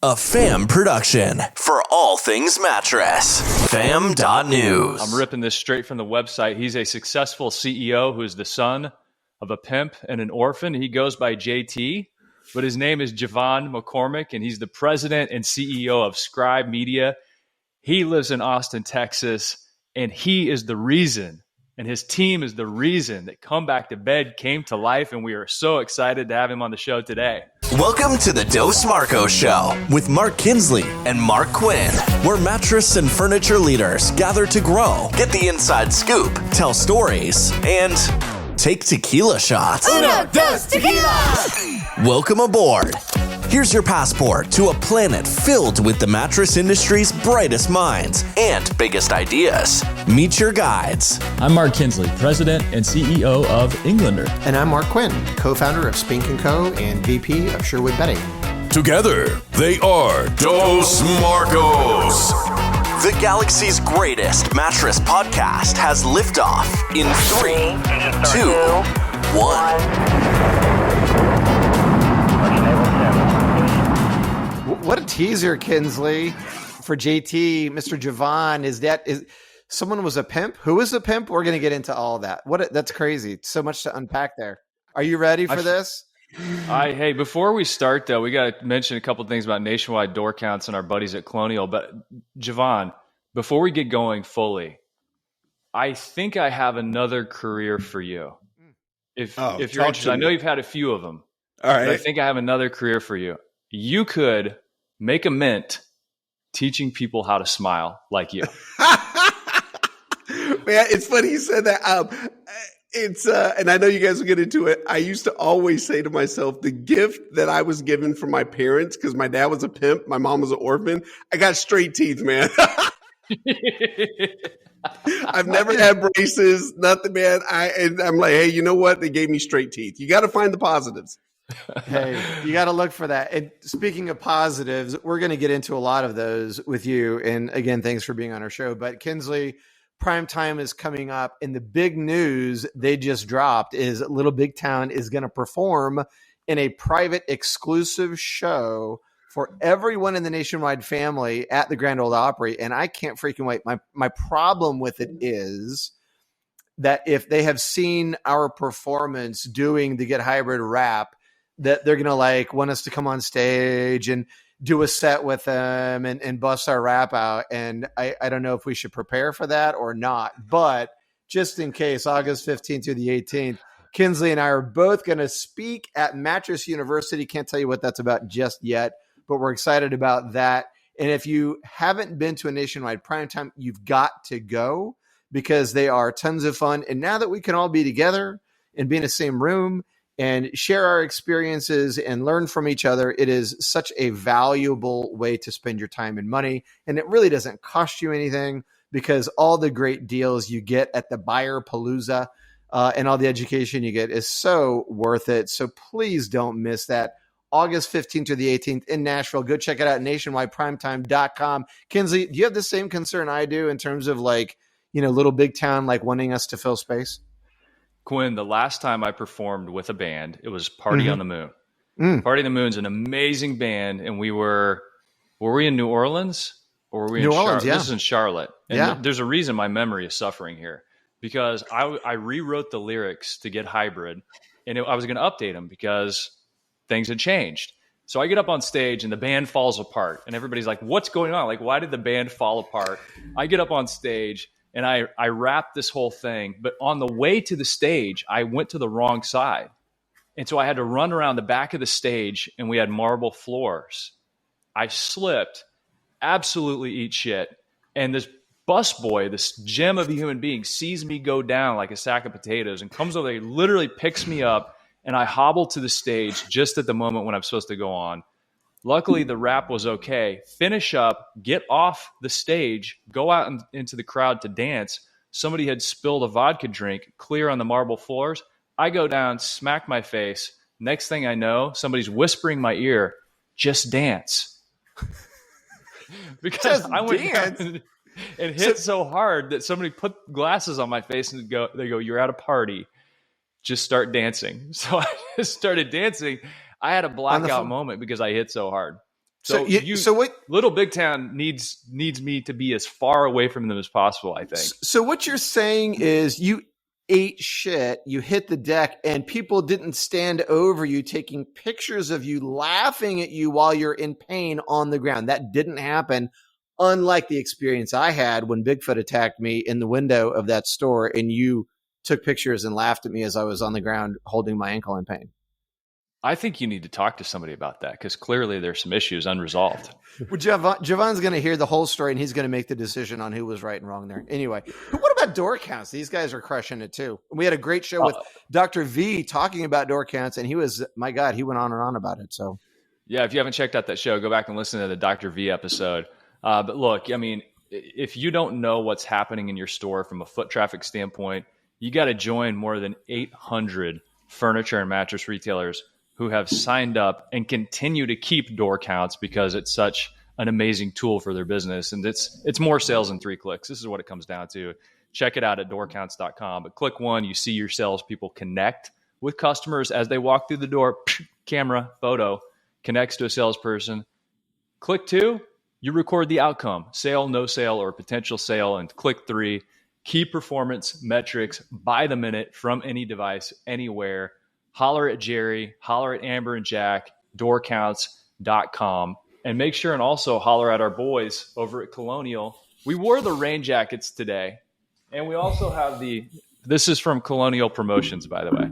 A FAM production for all things mattress. FAM.news. I'm ripping this straight from the website. He's a successful CEO who is the son of a pimp and an orphan. He goes by JT, but his name is Jevon McCormick, and he's the president and CEO of Scribe Media. He lives in Austin, Texas, and he is the reason, and his team is the reason that Come Back to Bed came to life, and we are so excited to have him on the show today. Welcome to the Dos Marcos Show with Mark Kinsley and Mark Quinn, where mattress and furniture leaders gather to grow, get the inside scoop, tell stories, and take tequila shots. Uno, dos, tequila! Welcome aboard. Here's your passport to a planet filled with the mattress industry's brightest minds and biggest ideas. Meet your guides. I'm Mark Kinsley, President and CEO of Englander. And I'm Mark Quinn, co-founder of Spink & Co. and VP of Sherwood Bedding. Together, they are Dos Marcos. The galaxy's greatest mattress podcast has liftoff in 3, 2, 1. What a teaser, Kinsley, for JT, Mr. Jevon. Is someone was a pimp? Who was a pimp? We're going to get into all that. That's crazy. So much to unpack there. Are you ready for this? Hey, before we start, though, we got to mention a couple things about nationwide Doorcounts and our buddies at Colonial. But Jevon, before we get going fully, I think I have another career for you. If you're interested, I know you've had a few of them. All right. But I think I have another career for you. You could make a mint teaching people how to smile like you. Man, it's funny you said that. And I know you guys will get into it. I used to always say to myself, the gift that I was given from my parents, because my dad was a pimp, my mom was an orphan, I got straight teeth, man. I've never had braces, nothing, man. I'm like, hey, you know what? They gave me straight teeth. You got to find the positives. Hey, you got to look for that. And speaking of positives, we're going to get into a lot of those with you. And again, thanks for being on our show. But Kinsley, prime time is coming up, and the big news they just dropped is Little Big Town is going to perform in a private exclusive show for everyone in the Nationwide family at the Grand Ole Opry. And I can't freaking wait. My problem with it is that if they have seen our performance doing the Get Hybrid rap, that they're going to want us to come on stage and do a set with them and bust our rap out. And I don't know if we should prepare for that or not, but just in case, August 15th through the 18th, Kinsley and I are both going to speak at Mattress University. Can't tell you what that's about just yet, but we're excited about that. And if you haven't been to a Nationwide Primetime, you've got to go because they are tons of fun. And now that we can all be together and be in the same room and share our experiences and learn from each other, it is such a valuable way to spend your time and money. And it really doesn't cost you anything because all the great deals you get at the Buyer Palooza and all the education you get is so worth it. So please don't miss that. August 15th to the 18th in Nashville. Go check it out, nationwideprimetime.com. Kinsley, do you have the same concern I do in terms of Little Big Town, wanting us to fill space? Quinn, the last time I performed with a band, it was Party on the Moon. Party on the Moon's an amazing band, and were we in New Orleans or were we in Charlotte? Yeah. This is in Charlotte. And there's a reason my memory is suffering here because I rewrote the lyrics to Get Hybrid, and I was going to update them because things had changed. So I get up on stage and the band falls apart, and everybody's like, what's going on? Why did the band fall apart? I get up on stage and I wrapped this whole thing, but on the way to the stage, I went to the wrong side. And so I had to run around the back of the stage, and we had marble floors. I slipped, absolutely eat shit. And this busboy, this gem of a human being, sees me go down like a sack of potatoes and comes over there, literally picks me up, and I hobble to the stage just at the moment when I'm supposed to go on. Luckily, the rap was okay. Finish up, get off the stage, go out into the crowd to dance. Somebody had spilled a vodka drink clear on the marble floors. I go down, smack my face. Next thing I know, somebody's whispering in my ear, just dance. Because I went down and hit so hard that somebody put glasses on my face and they go, you're at a party. Just start dancing. So I just started dancing. I had a blackout moment because I hit so hard. So what Little Big Town needs me to be as far away from them as possible, I think. So what you're saying is you ate shit, you hit the deck, and people didn't stand over you taking pictures of you, laughing at you while you're in pain on the ground. That didn't happen, unlike the experience I had when Bigfoot attacked me in the window of that store and you took pictures and laughed at me as I was on the ground holding my ankle in pain. I think you need to talk to somebody about that because clearly there's some issues unresolved. Well, Jevon's going to hear the whole story and he's going to make the decision on who was right and wrong there. Anyway, but what about Doorcounts? These guys are crushing it too. We had a great show with Dr. V talking about Doorcounts, and he was, my God, he went on and on about it. So, yeah, if you haven't checked out that show, go back and listen to the Dr. V episode. But look, I mean, if you don't know what's happening in your store from a foot traffic standpoint, you got to join more than 800 furniture and mattress retailers who have signed up and continue to keep Doorcounts because it's such an amazing tool for their business. And it's more sales in 3 clicks. This is what it comes down to. Check it out at doorcounts.com. But click 1, you see your salespeople connect with customers as they walk through the door. Camera, photo, connects to a salesperson. Click 2, you record the outcome, sale, no sale, or potential sale. And click 3, key performance metrics by the minute from any device, anywhere. Holler at Jerry, holler at Amber and Jack, doorcounts.com. And make sure and also holler at our boys over at Colonial. We wore the rain jackets today. And we also have this is from Colonial Promotions, by the way.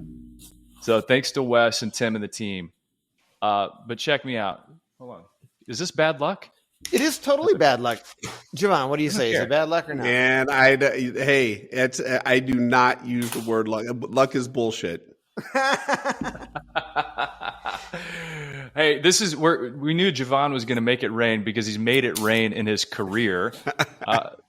So thanks to Wes and Tim and the team. But check me out. Hold on. Is this bad luck? It is totally bad luck. Jevon, what do you say? Is it bad luck or not? And I do not use the word luck. Luck is bullshit. Hey, this is where we knew Jevon was going to make it rain because he's made it rain in his career.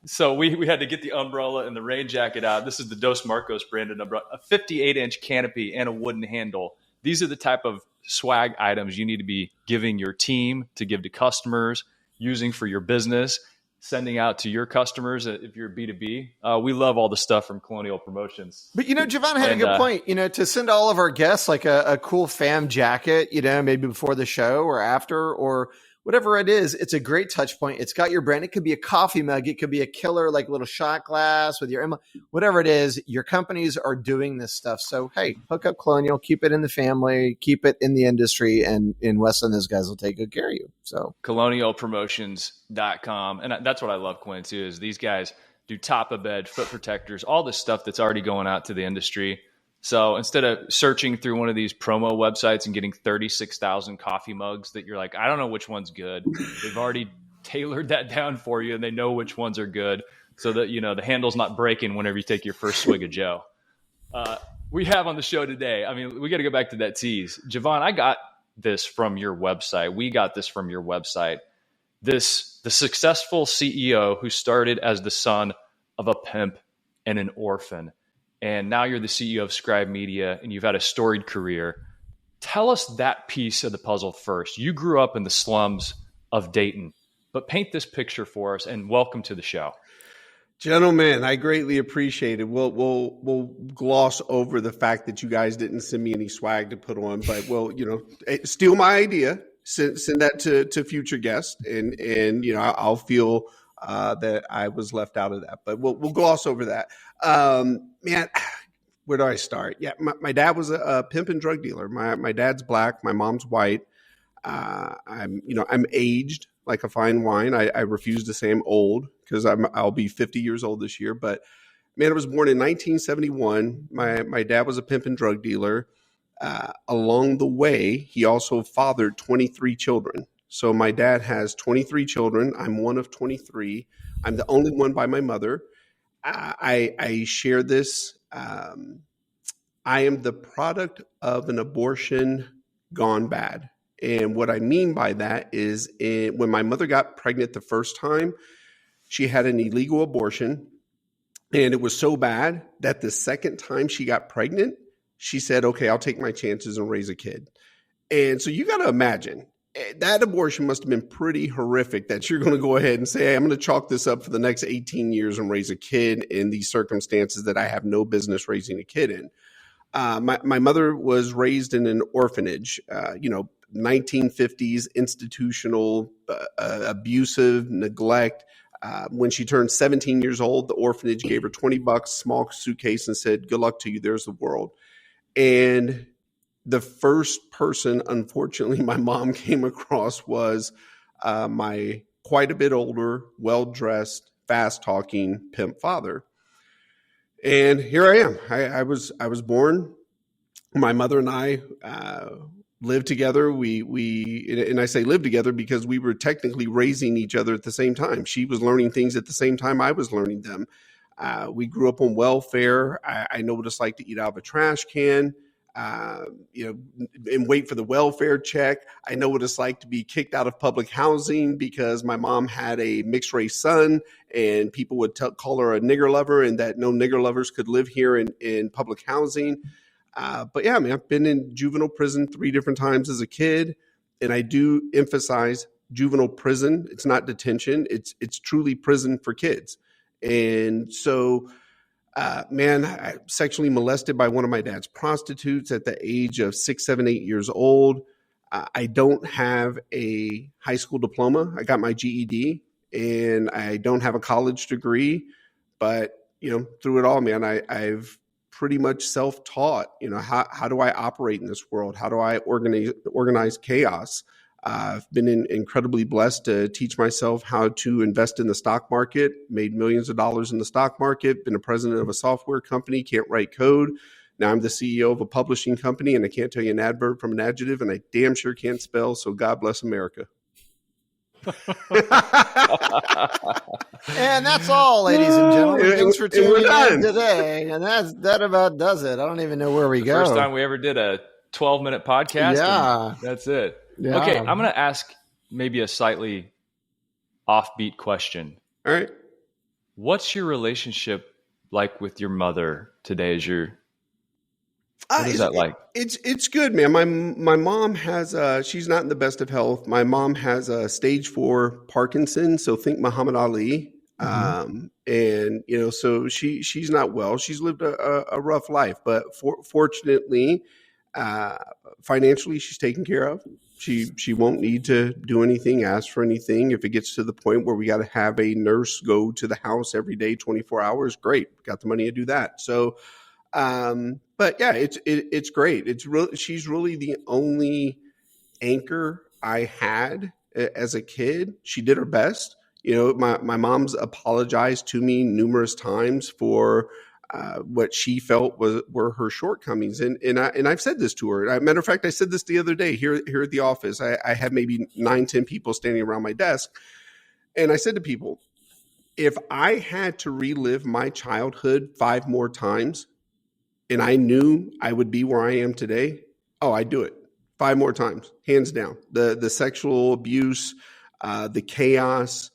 So we had to get the umbrella and the rain jacket out. This is the Dos Marcos branded umbrella, a 58-inch canopy and a wooden handle. These are the type of swag items you need to be giving your team to give to customers, using for your business, sending out to your customers if you're B2B. We love all the stuff from Colonial Promotions. But, Jevon had a good point, to send all of our guests like a cool fam jacket, maybe before the show or after or whatever it is. It's a great touch point. It's got your brand. It could be a coffee mug. It could be a killer, like little shot glass with your emblem, whatever it is. Your companies are doing this stuff. So, hey, hook up Colonial, keep it in the family, keep it in the industry, and in Weston, those guys will take good care of you. So colonialpromotions.com. And that's what I love, Quinn, too, is these guys do top of bed, foot protectors, all this stuff that's already going out to the industry. So instead of searching through one of these promo websites and getting 36,000 coffee mugs that you're like, I don't know which one's good. They've already tailored that down for you and they know which ones are good so that, the handle's not breaking whenever you take your first swig of Joe. We have on the show today, we got to go back to that tease. Jevon, I got this from your website. We got this from your website. The successful CEO who started as the son of a pimp and an orphan. And now you're the CEO of Scribe Media and you've had a storied career. Tell us that piece of the puzzle first. You grew up in the slums of Dayton, but paint this picture for us and welcome to the show. Gentlemen, I greatly appreciate it. We'll gloss over the fact that you guys didn't send me any swag to put on, but steal my idea, send that to future guests, and I'll feel that I was left out of that. But we'll gloss over that. Man, where do I start? Yeah, my dad was a pimp and drug dealer. My dad's black, my mom's white. I'm aged like a fine wine. I refuse to say I'm old because I'll be 50 years old this year. But man, I was born in 1971. My dad was a pimp and drug dealer. Along the way, he also fathered 23 children. So my dad has 23 children. I'm one of 23. I'm the only one by my mother. I share this. I am the product of an abortion gone bad. And what I mean by that is when my mother got pregnant the first time, she had an illegal abortion. And it was so bad that the second time she got pregnant, she said, okay, I'll take my chances and raise a kid. And so you got to imagine that abortion must have been pretty horrific that you're going to go ahead and say, hey, I'm going to chalk this up for the next 18 years and raise a kid in these circumstances that I have no business raising a kid in. My mother was raised in an orphanage. 1950s institutional abusive neglect. When she turned 17 years old, the orphanage gave her $20, small suitcase, and said, "Good luck to you. There's the world." And the first person, unfortunately, my mom came across was my quite a bit older, well-dressed, fast-talking pimp father. And here I am. I was born. My mother and I lived together. And I say lived together because we were technically raising each other at the same time. She was learning things at the same time I was learning them. We grew up on welfare. I know what it's like to eat out of a trash can, and wait for the welfare check. I know what it's like to be kicked out of public housing because my mom had a mixed race son and people would call her a nigger lover and that no nigger lovers could live here in public housing. But yeah, I mean, I've been in juvenile prison 3 different times as a kid, and I do emphasize juvenile prison. It's not detention. It's truly prison for kids. And so, I sexually molested by one of my dad's prostitutes at the age of 6, 7, 8 years old. I don't have a high school diploma. I got my GED, and I don't have a college degree. But, through it all, man, I've pretty much self-taught, how do I operate in this world? How do I organize chaos? I've been incredibly blessed to teach myself how to invest in the stock market, made millions of dollars in the stock market, been a president of a software company, can't write code. Now I'm the CEO of a publishing company, and I can't tell you an adverb from an adjective, and I damn sure can't spell, so God bless America. And that's all, ladies and gentlemen. Thanks for tuning in today. And that about does it. I don't even know where we go. First time we ever did a 12-minute podcast. Yeah. That's it. Yeah. Okay, I'm going to ask maybe a slightly offbeat question. All right. What's your relationship like with your mother today? What is that like? It's good, man. My mom has she's not in the best of health. My mom has a stage 4 Parkinson's, so think Muhammad Ali. Mm-hmm. And so she's not well. She's lived a rough life, but fortunately, financially, she's taken care of. She won't need to do anything, ask for anything. If it gets to the point where we got to have a nurse go to the house every day, 24 hours, great. Got the money to do that. So, but yeah, it's great. She's really the only anchor I had as a kid. She did her best. My mom's apologized to me numerous times for what she felt were her shortcomings. And I've said this to her. As a matter of fact, I said this the other day here at the office. I had maybe 9, 10 people standing around my desk. And I said to people, if I had to relive my childhood 5 more times and I knew I would be where I am today, I'd do it 5 more times, hands down. The sexual abuse, the chaos,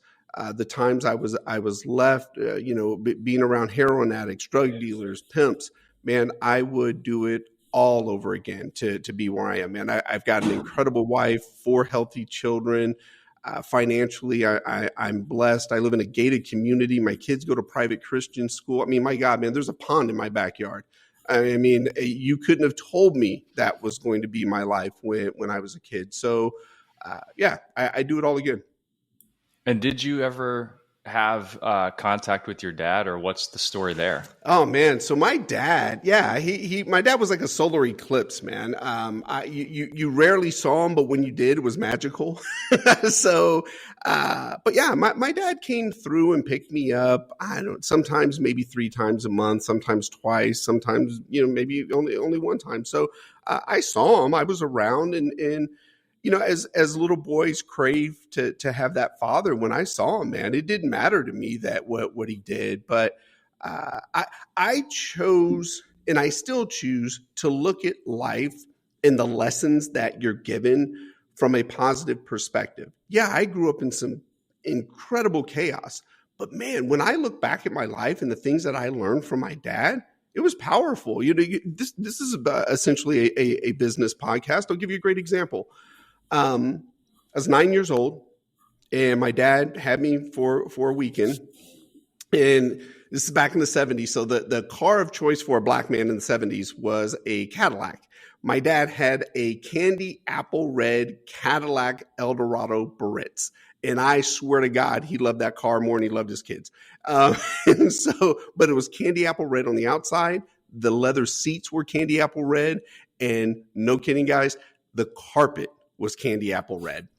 the times I was left, being around heroin addicts, drug dealers, pimps, man, I would do it all over again to be where I am, man. I've got an incredible wife, 4 healthy children. Financially, I'm blessed. I live in a gated community. My kids go to private Christian school. I mean, my God, man, there's a pond in my backyard. I mean, you couldn't have told me that was going to be my life when I was a kid. So, I do it all again. And did you ever have contact with your dad, or what's the story there? Oh man, so my dad, my dad was like a solar eclipse, man. You rarely saw him, but when you did, it was magical. So, but yeah, my dad came through and picked me up. I don't know, sometimes maybe 3 times a month, sometimes twice, sometimes maybe only 1 time. So I saw him. I was around, and as little boys crave to have that father, when I saw him, man, it didn't matter to me that what he did. But I chose, and I still choose, to look at life and the lessons that you're given from a positive perspective. Yeah, I grew up in some incredible chaos. But man, when I look back at my life and the things that I learned from my dad, it was powerful. This is essentially a business podcast. I'll give you a great example. I was 9 years old, and my dad had me for a weekend. And This is back in the 70s. So the car of choice for a black man in the 70s was a Cadillac. My dad had a candy apple red Cadillac Eldorado Barrettes. And I swear to God, he loved that car more than he loved his kids. But it was candy apple red on the outside. The leather seats were candy apple red. And no kidding, guys, the carpet was candy apple red.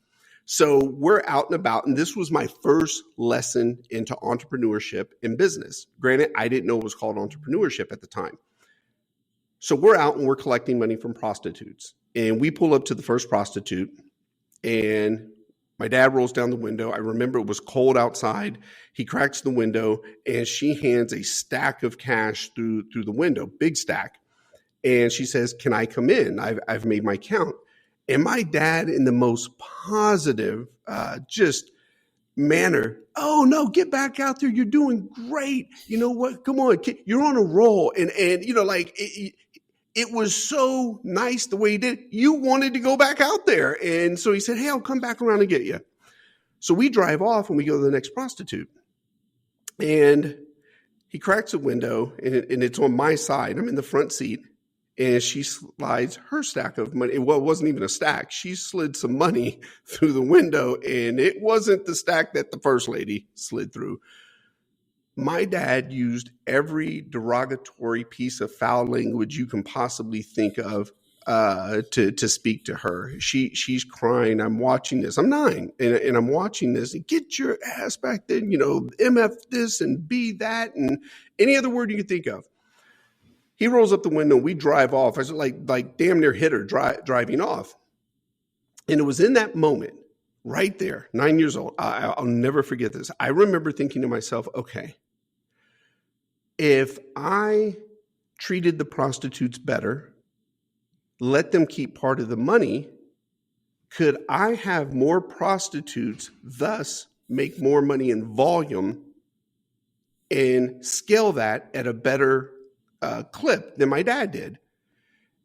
So we're out and about, and this was my first lesson into entrepreneurship in business. Granted, I didn't know it was called entrepreneurship at the time. So we're out and we're collecting money from prostitutes. And we pull up to the first prostitute, and my dad rolls down the window. I remember it was cold outside. He cracks the window, and she hands a stack of cash through the window, big stack. And she says, "Can I come in? I've made my count." And my dad, in the most positive, just manner, "Oh no, get back out there. You're doing great. You know what? Come on, you're on a roll." And it was so nice the way he did. You wanted to go back out there. And so he said, "Hey, I'll come back around and get you." So we drive off and we go to the next prostitute. And he cracks a window, and it's on my side. I'm in the front seat. And she slides her stack of money. Well, it wasn't even a stack. She slid some money through the window, and it wasn't the stack that the first lady slid through. My dad used every derogatory piece of foul language you can possibly think of to speak to her. She's crying. I'm watching this. I'm 9, and I'm watching this. And "Get your ass back there, MF this and B that," and any other word you can think of. He rolls up the window. We drive off. I was like damn near hit her driving off. And it was in that moment right there, 9 years old. I'll never forget this. I remember thinking to myself, okay, if I treated the prostitutes better, let them keep part of the money, could I have more prostitutes, thus make more money in volume and scale that at a better clip than my dad did?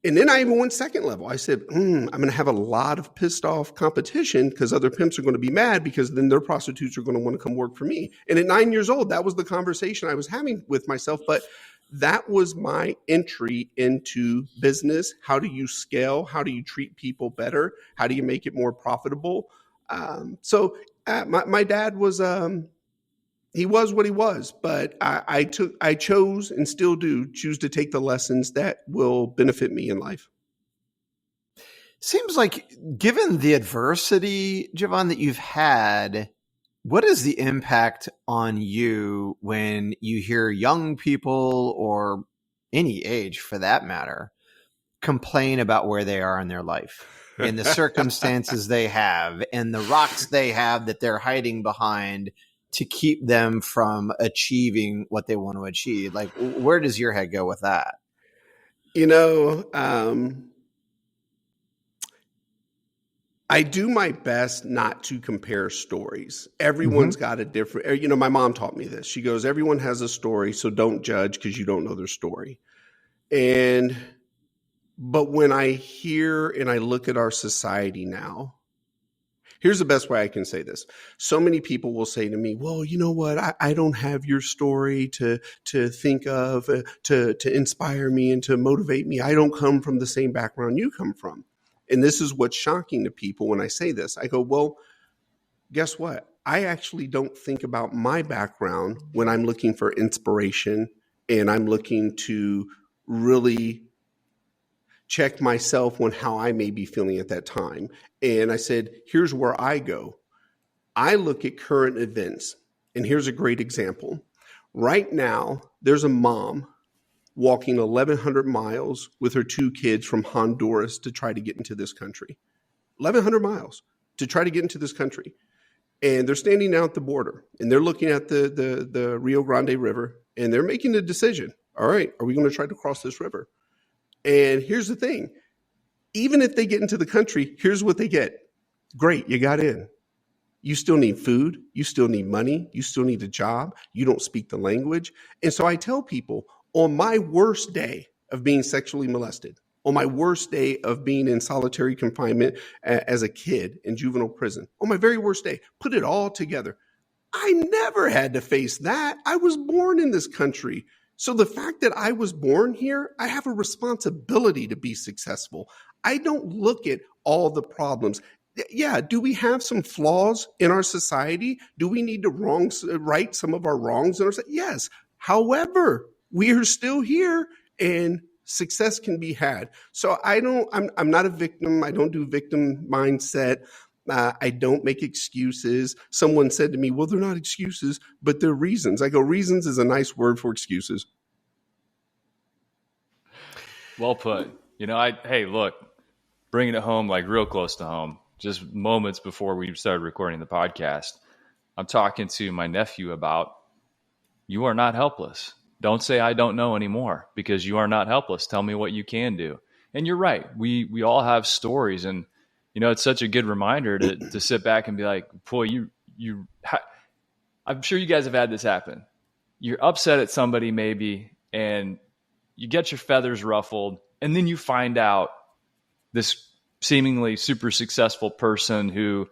And then I even went second level. I said, I'm going to have a lot of pissed off competition because other pimps are going to be mad because then their prostitutes are going to want to come work for me. And at 9 years old, that was the conversation I was having with myself. But that was my entry into business. How do you scale? How do you treat people better? How do you make it more profitable? My dad was... he was what he was, but I chose and still do choose to take the lessons that will benefit me in life. Seems like, given the adversity, Jevon, that you've had, what is the impact on you when you hear young people, or any age for that matter, complain about where they are in their life and the circumstances they have and the rocks they have that they're hiding behind to keep them from achieving what they want to achieve? Like, where does your head go with that? I do my best not to compare stories. Everyone's got a different, my mom taught me this. She goes, everyone has a story, so don't judge because you don't know their story. But when I hear and I look at our society now, here's the best way I can say this. So many people will say to me, well, you know what? I don't have your story to think of, to inspire me and to motivate me. I don't come from the same background you come from. And this is what's shocking to people when I say this. I go, well, guess what? I actually don't think about my background when I'm looking for inspiration and I'm looking to really check myself on how I may be feeling at that time. And I said, here's where I go. I look at current events. And here's a great example. Right now, there's a mom walking 1,100 miles with her 2 kids from Honduras to try to get into this country. 1,100 miles to try to get into this country. And they're standing out at the border and they're looking at the Rio Grande River and they're making a decision. All right, are we going to try to cross this river? And here's the thing. Even if they get into the country, here's what they get. Great, you got in. You still need food. You still need money. You still need a job. You don't speak the language. And so I tell people, on my worst day of being sexually molested, on my worst day of being in solitary confinement as a kid in juvenile prison, on my very worst day, put it all together. I never had to face that. I was born in this country. So the fact that I was born here, I have a responsibility to be successful. I don't look at all the problems. Yeah, do we have some flaws in our society? Do we need to right some of our wrongs in our society? Yes. However, we are still here and success can be had. So I'm not a victim. I don't do victim mindset. I don't make excuses. Someone said to me, well, they're not excuses, but they're reasons. I go, reasons is a nice word for excuses. Well put. Hey, look, bringing it home, like real close to home, just moments before we started recording the podcast, I'm talking to my nephew about, you are not helpless. Don't say I don't know anymore, because you are not helpless. Tell me what you can do. And you're right. We all have stories, and it's such a good reminder to sit back and be like, boy, I'm sure you guys have had this happen. You're upset at somebody maybe, and you get your feathers ruffled, and then you find out this seemingly super successful person who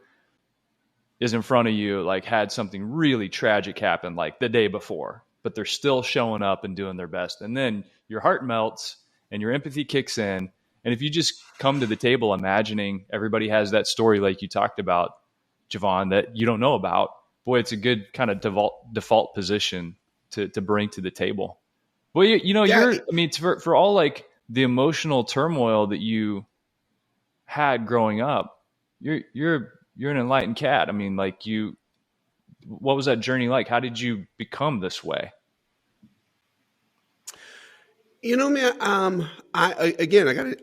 is in front of you, like, had something really tragic happen like the day before, but they're still showing up and doing their best. And then your heart melts and your empathy kicks in. And if you just come to the table imagining everybody has that story like you talked about, Jevon, that you don't know about, boy, it's a good kind of default position to bring to the table. Well, for all like the emotional turmoil that you had growing up, you're an enlightened cat. I mean, like, what was that journey like? How did you become this way? Man, I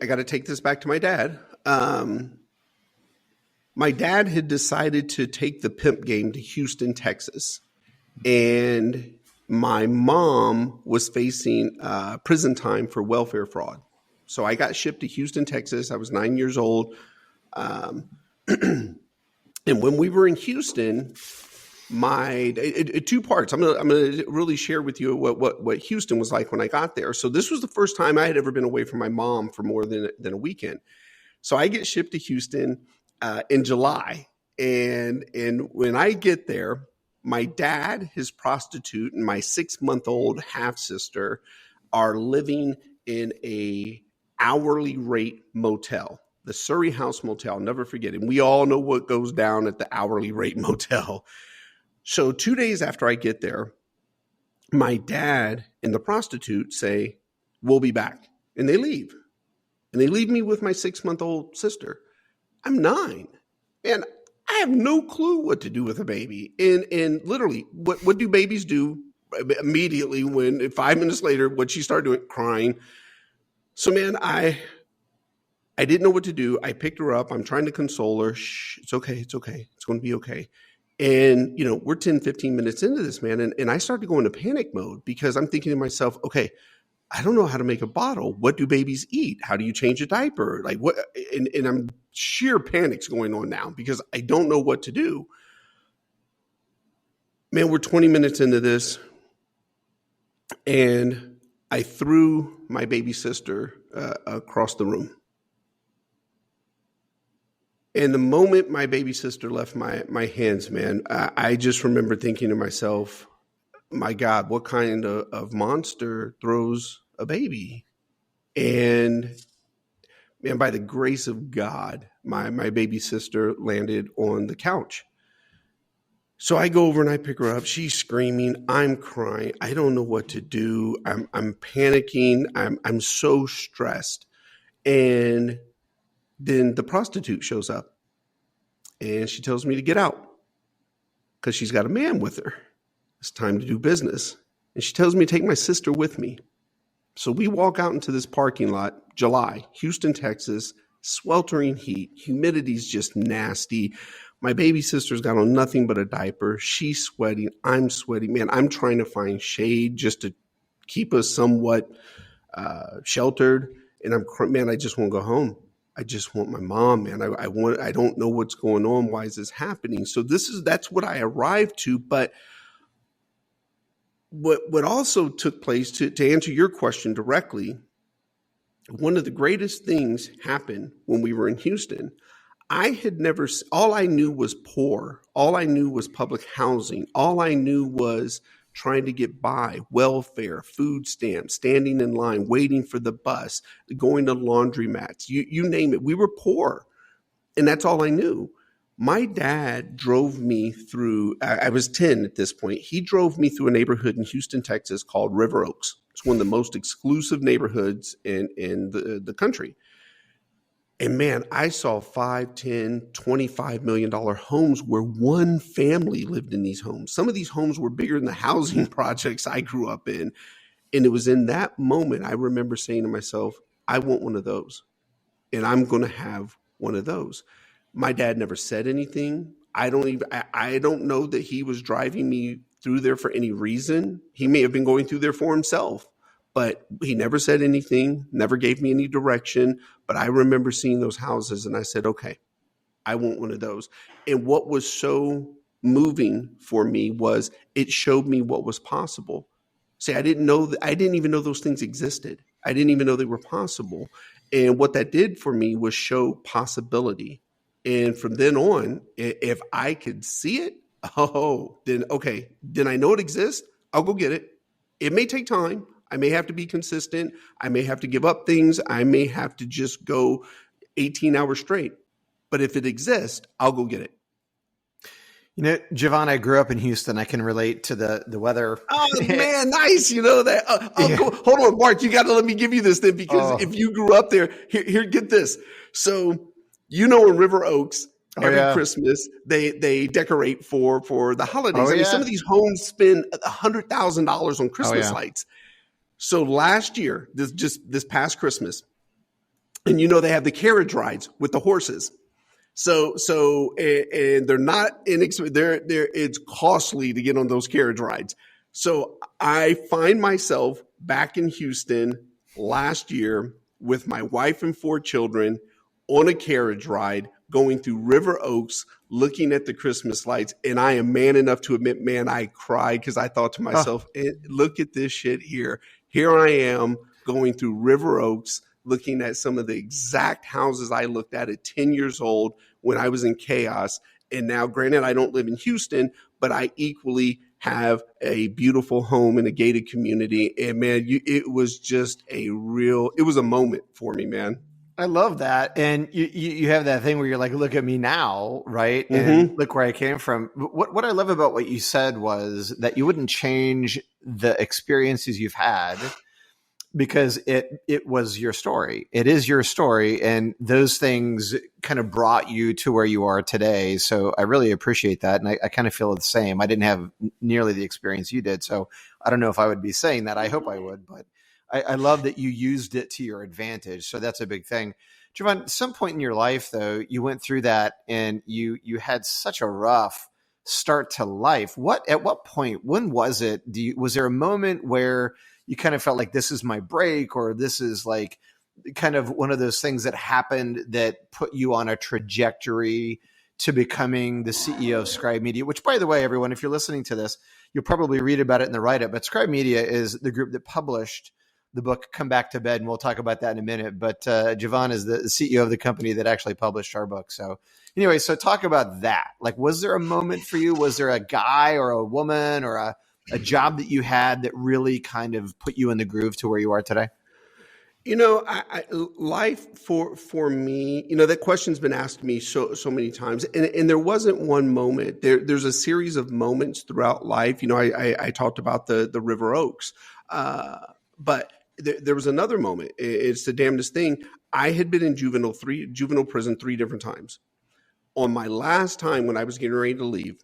got to take this back to my dad. My dad had decided to take the Pimp game to Houston, Texas, and my mom was facing prison time for welfare fraud. So I got shipped to Houston, Texas. I was 9 years old. And when we were in Houston, two parts. I'm gonna really share with you what Houston was like when I got there. So this was the first time I had ever been away from my mom for more than a weekend. So I get shipped to Houston in July, and when I get there, my dad, his prostitute, and my 6-month-old half sister are living in a hourly rate motel, the Surrey House Motel. I'll never forget it. And we all know what goes down at the hourly rate motel. So 2 days after I get there, my dad and the prostitute say, we'll be back. And they leave. And they leave me with my 6-month-old sister. I'm 9. Man, I have no clue what to do with a baby. And literally, what do babies do immediately when 5 minutes later, what she started doing, crying. So, man, I didn't know what to do. I picked her up. I'm trying to console her. Shh, it's okay. It's okay. It's going to be okay. And, we're 10, 15 minutes into this, man. And I started to go into panic mode because I'm thinking to myself, okay, I don't know how to make a bottle. What do babies eat? How do you change a diaper? Like what? And I'm sheer panic's going on now because I don't know what to do. Man, we're 20 minutes into this. And I threw my baby sister across the room. And the moment my baby sister left my hands, man, I just remember thinking to myself, my God, what kind of monster throws a baby? And man, by the grace of God, my baby sister landed on the couch. So I go over and I pick her up. She's screaming. I'm crying. I don't know what to do. I'm panicking. I'm so stressed. And then the prostitute shows up and she tells me to get out because she's got a man with her. It's time to do business. And she tells me to take my sister with me. So we walk out into this parking lot, July, Houston, Texas, sweltering heat. Humidity's just nasty. My baby sister's got on nothing but a diaper. She's sweating. I'm sweating. Man, I'm trying to find shade just to keep us somewhat sheltered. And I just want to go home. I just want my mom, man. I don't know what's going on. Why is this happening? So that's what I arrived to. But what also took place, to answer your question directly, one of the greatest things happened when we were in Houston. I had never, all I knew was poor. All I knew was public housing. All I knew was trying to get by, welfare, food stamps, standing in line, waiting for the bus, going to laundromats, you name it. We were poor. And that's all I knew. My dad drove me through, I was 10 at this point. He drove me through a neighborhood in Houston, Texas called River Oaks. It's one of the most exclusive neighborhoods in the country. And man, I saw $5, $10, $25 million homes where one family lived in these homes. Some of these homes were bigger than the housing projects I grew up in. And it was in that moment I remember saying to myself, I want one of those. And I'm going to have one of those. My dad never said anything. I don't know that he was driving me through there for any reason. He may have been going through there for himself. But he never said anything, never gave me any direction. But I remember seeing those houses and I said, okay, I want one of those. And what was so moving for me was it showed me what was possible. See, I didn't even know those things existed. I didn't even know they were possible. And what that did for me was show possibility. And from then on, if I could see it, then I know it exists. I'll go get it. It may take time. I may have to be consistent. I may have to give up things. I may have to just go 18 hours straight. But if it exists, I'll go get it. You know, Jevon, I grew up in Houston. I can relate to the weather. Oh, man, nice. You know that. Hold on, Mark. You got to let me give you this then, because if you grew up there, here, get this. So, in River Oaks, every Christmas, they decorate for the holidays. Some of these homes spend $100,000 on Christmas lights. So last year, this past Christmas, and they have the carriage rides with the horses. So and they're not inexpensive. It's costly to get on those carriage rides. So I find myself back in Houston last year with my wife and 4 children on a carriage ride going through River Oaks, looking at the Christmas lights. And I am man enough to admit, man, I cried because I thought to myself, look at this shit here. Here I am going through River Oaks, looking at some of the exact houses I looked at 10 years old when I was in chaos. And now, granted, I don't live in Houston, but I equally have a beautiful home in a gated community. And man, it was just it was a moment for me, man. I love that. And you have that thing where you're like, look at me now, right? And look where I came from. What I love about what you said was that you wouldn't change the experiences you've had because it was your story. It is your story. And those things kind of brought you to where you are today. So I really appreciate that. And I kind of feel the same. I didn't have nearly the experience you did. So I don't know if I would be saying that. I hope I would, but I love that you used it to your advantage. So that's a big thing. Jevon, at some point in your life, though, you went through that and you had such a rough start to life. At what point, when was it? Was there a moment where you kind of felt like this is my break, or this is like kind of one of those things that happened that put you on a trajectory to becoming the CEO of Scribe Media, which, by the way, everyone, if you're listening to this, you'll probably read about it in the write-up, but Scribe Media is the group that published the book Come Back to Bed, and we'll talk about that in a minute. But Jevon is the CEO of the company that actually published our book. So anyway, so talk about that. Like, was there a moment for you? Was there a guy or a woman or a job that you had that really kind of put you in the groove to where you are today? Life for me, that question's been asked me so many times, and there wasn't one moment. There's a series of moments throughout life. I talked about the River Oaks, but there was another moment. It's the damnedest thing. I had been in juvenile prison 3 different times. On my last time, when I was getting ready to leave,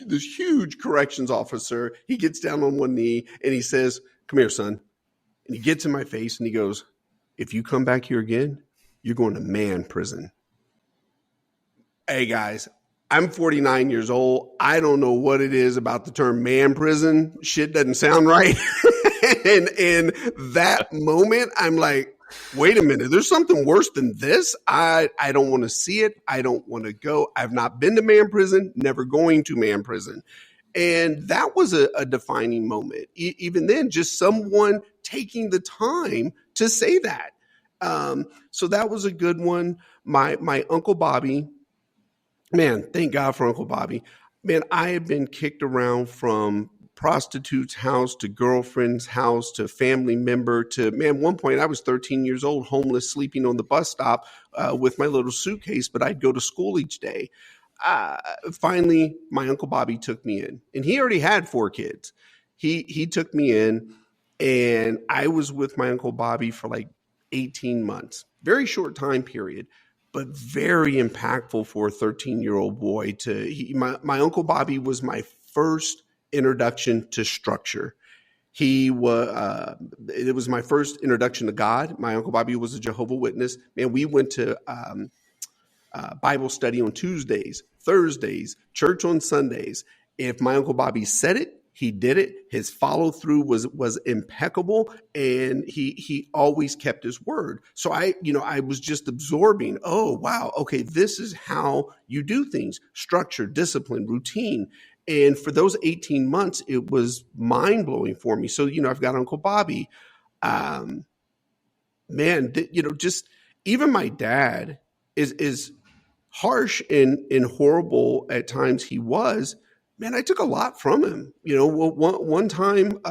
this huge corrections officer, he gets down on one knee and he says, "Come here, son." And he gets in my face and he goes, "If you come back here again, you're going to man prison." Hey guys, I'm 49 years old. I don't know what it is about the term man prison. Shit doesn't sound right. And in that moment, I'm like, wait a minute, there's something worse than this. I don't want to see it. I don't want to go. I've not been to man prison, never going to man prison. And that was a defining moment. Even then, just someone taking the time to say that. So that was a good one. My Uncle Bobby, man, thank God for Uncle Bobby. Man, I have been kicked around from prostitute's house to girlfriend's house to family member to, man, one point I was 13 years old, homeless, sleeping on the bus stop with my little suitcase, but I'd go to school each day. Finally, my Uncle Bobby took me in, and he already had 4 kids. He took me in, and I was with my Uncle Bobby for like 18 months, very short time period, but very impactful for a 13-year-old boy. My Uncle Bobby was my first introduction to structure. It was my first introduction to God. My Uncle Bobby was a Jehovah's Witness. Man, we went to Bible study on Tuesdays, Thursdays, church on Sundays. If my Uncle Bobby said it, he did it. His follow through was impeccable, and he always kept his word. So I was just absorbing. Oh wow, okay, this is how you do things: structure, discipline, routine. And for those 18 months, it was mind blowing for me. So I've got Uncle Bobby. Just even my dad is harsh and horrible at times. He was. Man, I took a lot from him. One time,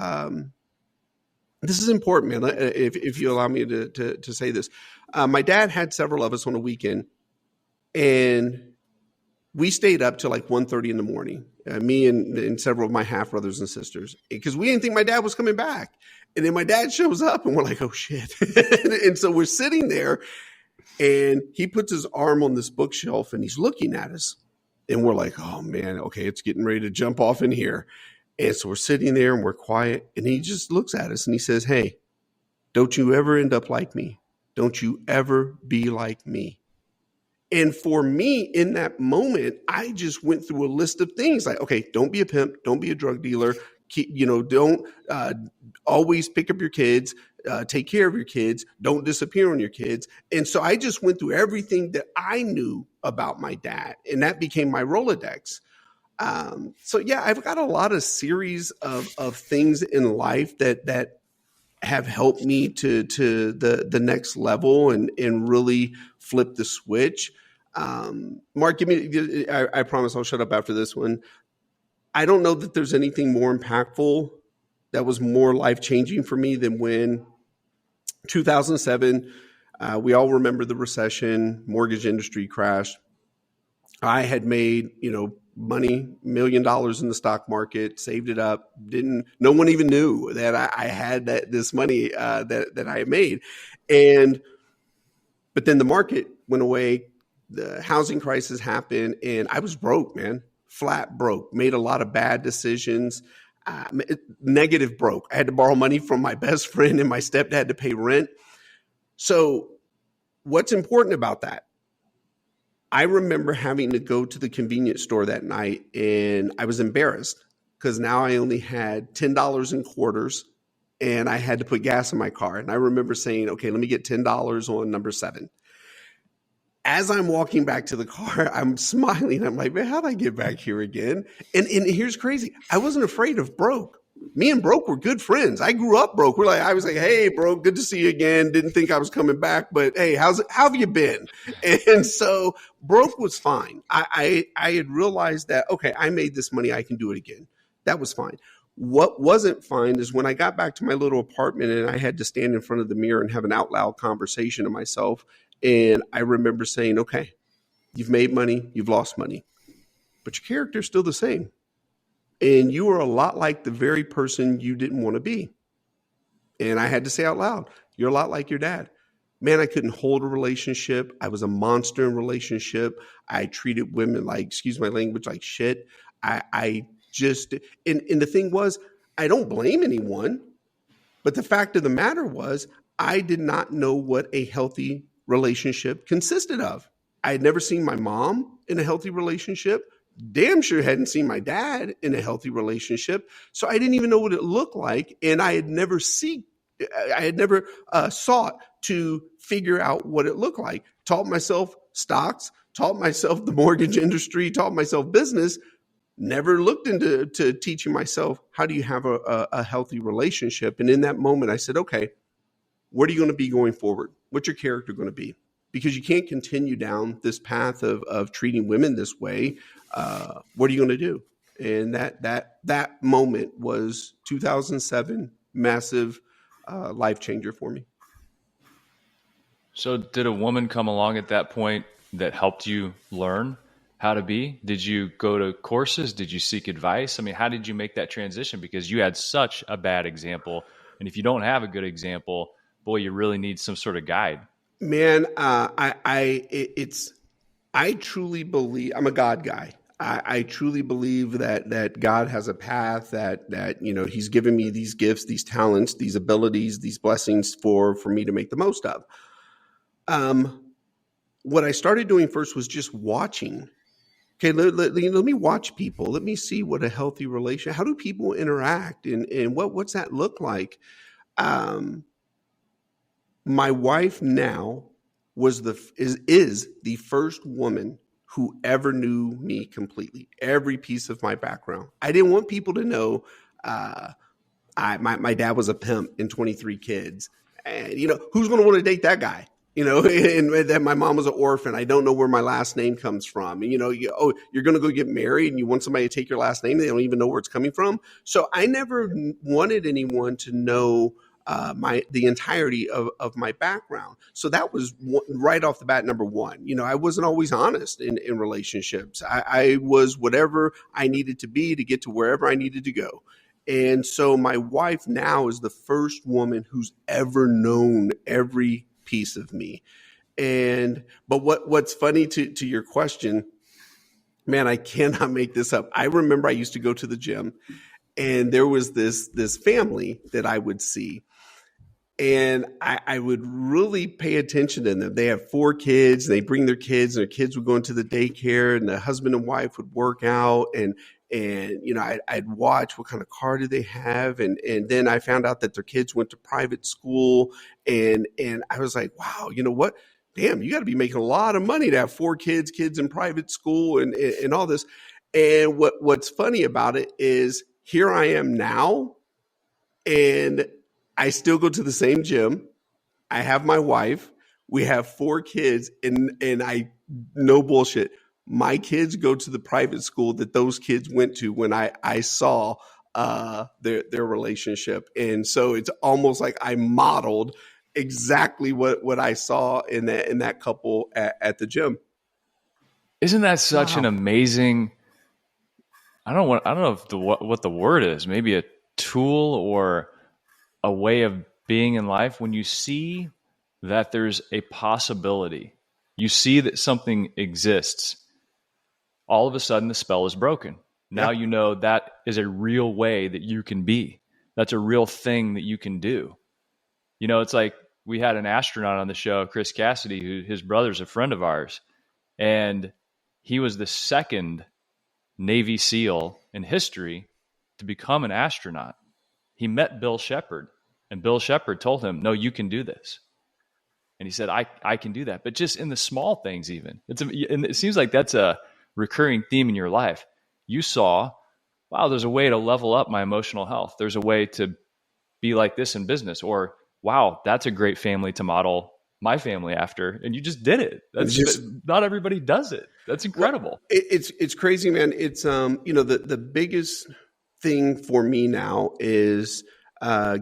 this is important, man. If you allow me to say this, my dad had several of us on a weekend, and we stayed up till like 1:30 in the morning. Me and several of my half brothers and sisters, because we didn't think my dad was coming back. And then my dad shows up, and we're like, "Oh shit!" And so we're sitting there, and he puts his arm on this bookshelf, and he's looking at us. And we're like, oh, man, okay, it's getting ready to jump off in here. And so we're sitting there and we're quiet. And he just looks at us and he says, hey, don't you ever end up like me. Don't you ever be like me. And for me, in that moment, I just went through a list of things like, okay, don't be a pimp. Don't be a drug dealer. Don't always pick up your kids. Take care of your kids. Don't disappear on your kids. And so I just went through everything that I knew about my dad, and that became my Rolodex. I've got a lot of series of things in life that have helped me to the next level and really flip the switch. Mark, I promise I'll shut up after this one. I don't know that there's anything more impactful that was more life-changing for me than when 2007, we all remember the recession, mortgage industry crashed. I had made, money, $1 million in the stock market, saved it up. No one even knew that I had this money that I had made. But then the market went away. The housing crisis happened, and I was broke, man, flat broke, made a lot of bad decisions. Negative broke. I had to borrow money from my best friend and my stepdad to pay rent. So what's important about that? I remember having to go to the convenience store that night, and I was embarrassed because now I only had $10 in quarters and I had to put gas in my car. And I remember saying, okay, let me get $10 on number 7. As I'm walking back to the car, I'm smiling. I'm like, man, how'd I get back here again? And here's crazy. I wasn't afraid of broke. Me and broke were good friends. I grew up broke. I was like, hey, bro, good to see you again. Didn't think I was coming back, but hey, how have you been? And so broke was fine. I had realized that, okay, I made this money. I can do it again. That was fine. What wasn't fine is when I got back to my little apartment and I had to stand in front of the mirror and have an out loud conversation to myself. And I remember saying, okay, you've made money, you've lost money, but your character's still the same. And you are a lot like the very person you didn't want to be. And I had to say out loud, you're a lot like your dad. Man, I couldn't hold a relationship. I was a monster in relationship. I treated women like, excuse my language, like shit. I just, and the thing was, I don't blame anyone. But the fact of the matter was, I did not know what a healthy relationship consisted of. I had never seen my mom in a healthy relationship. Damn sure hadn't seen my dad in a healthy relationship. So I didn't even know what it looked like. And I had never sought to figure out what it looked like. Taught myself stocks, taught myself the mortgage industry, taught myself business, never looked into teaching myself how do you have a healthy relationship. And in that moment, I said, okay, what are you going to be going forward? what's your character going to be? Because you can't continue down this path of treating women this way. What are you going to do? And that moment was 2007, massive life changer for me. So did a woman come along at that point that helped you learn how to be? Did you go to courses? Did you seek advice? I mean, how did you make that transition? Because you had such a bad example. And if you don't have a good example, boy, you really need some sort of guide. Man, I truly believe, I'm a God guy. I truly believe that God has a path, that he's given me these gifts, these talents, these abilities, these blessings for me to make the most of. What I started doing first was just watching. Okay, let me watch people. Let me see what a healthy relation, how do people interact, and what's that look like? My wife now is the first woman who ever knew me completely, every piece of my background. I didn't want people to know my dad was a pimp and 23 kids. And, who's going to want to date that guy? And that my mom was an orphan. I don't know where my last name comes from. And, you're going to go get married and you want somebody to take your last name. They don't even know where it's coming from. So I never wanted anyone to know the entirety of my background. So that was right off the bat, number one. I wasn't always honest in relationships. I was whatever I needed to be to get to wherever I needed to go. And so my wife now is the first woman who's ever known every piece of me. But what's funny to your question, man, I cannot make this up. I remember I used to go to the gym and there was this family that I would see. And I would really pay attention to them. They have 4 kids, and they bring their kids, and their kids would go into the daycare, and the husband and wife would work out, and I'd watch what kind of car do they have, and then I found out that their kids went to private school, and I was like, wow, you know what? Damn, you got to be making a lot of money to have 4 kids in private school, and all this. And what's funny about it is here I am now, and I still go to the same gym. I have my wife. We have 4 kids, and I, no bullshit, my kids go to the private school that those kids went to when I saw their relationship. And so it's almost like I modeled exactly what I saw in that couple at the gym. Isn't that such an amazing, I don't know what the word is, maybe a tool or a way of being in life, when you see that there's a possibility, you see that something exists, all of a sudden the spell is broken. Now you know that is a real way that you can be. That's a real thing that you can do. It's like we had an astronaut on the show, Chris Cassidy, who his brother's a friend of ours, and he was the second Navy SEAL in history to become an astronaut. He met Bill Shepard, and Bill Shepard told him, no, you can do this. And he said, I can do that. But just in the small things even. And it seems like that's a recurring theme in your life. You saw, wow, there's a way to level up my emotional health. There's a way to be like this in business. Or, wow, that's a great family to model my family after. And you just did it. Not everybody does it. That's incredible. Well, it's crazy, man. It's, the biggest thing for me now is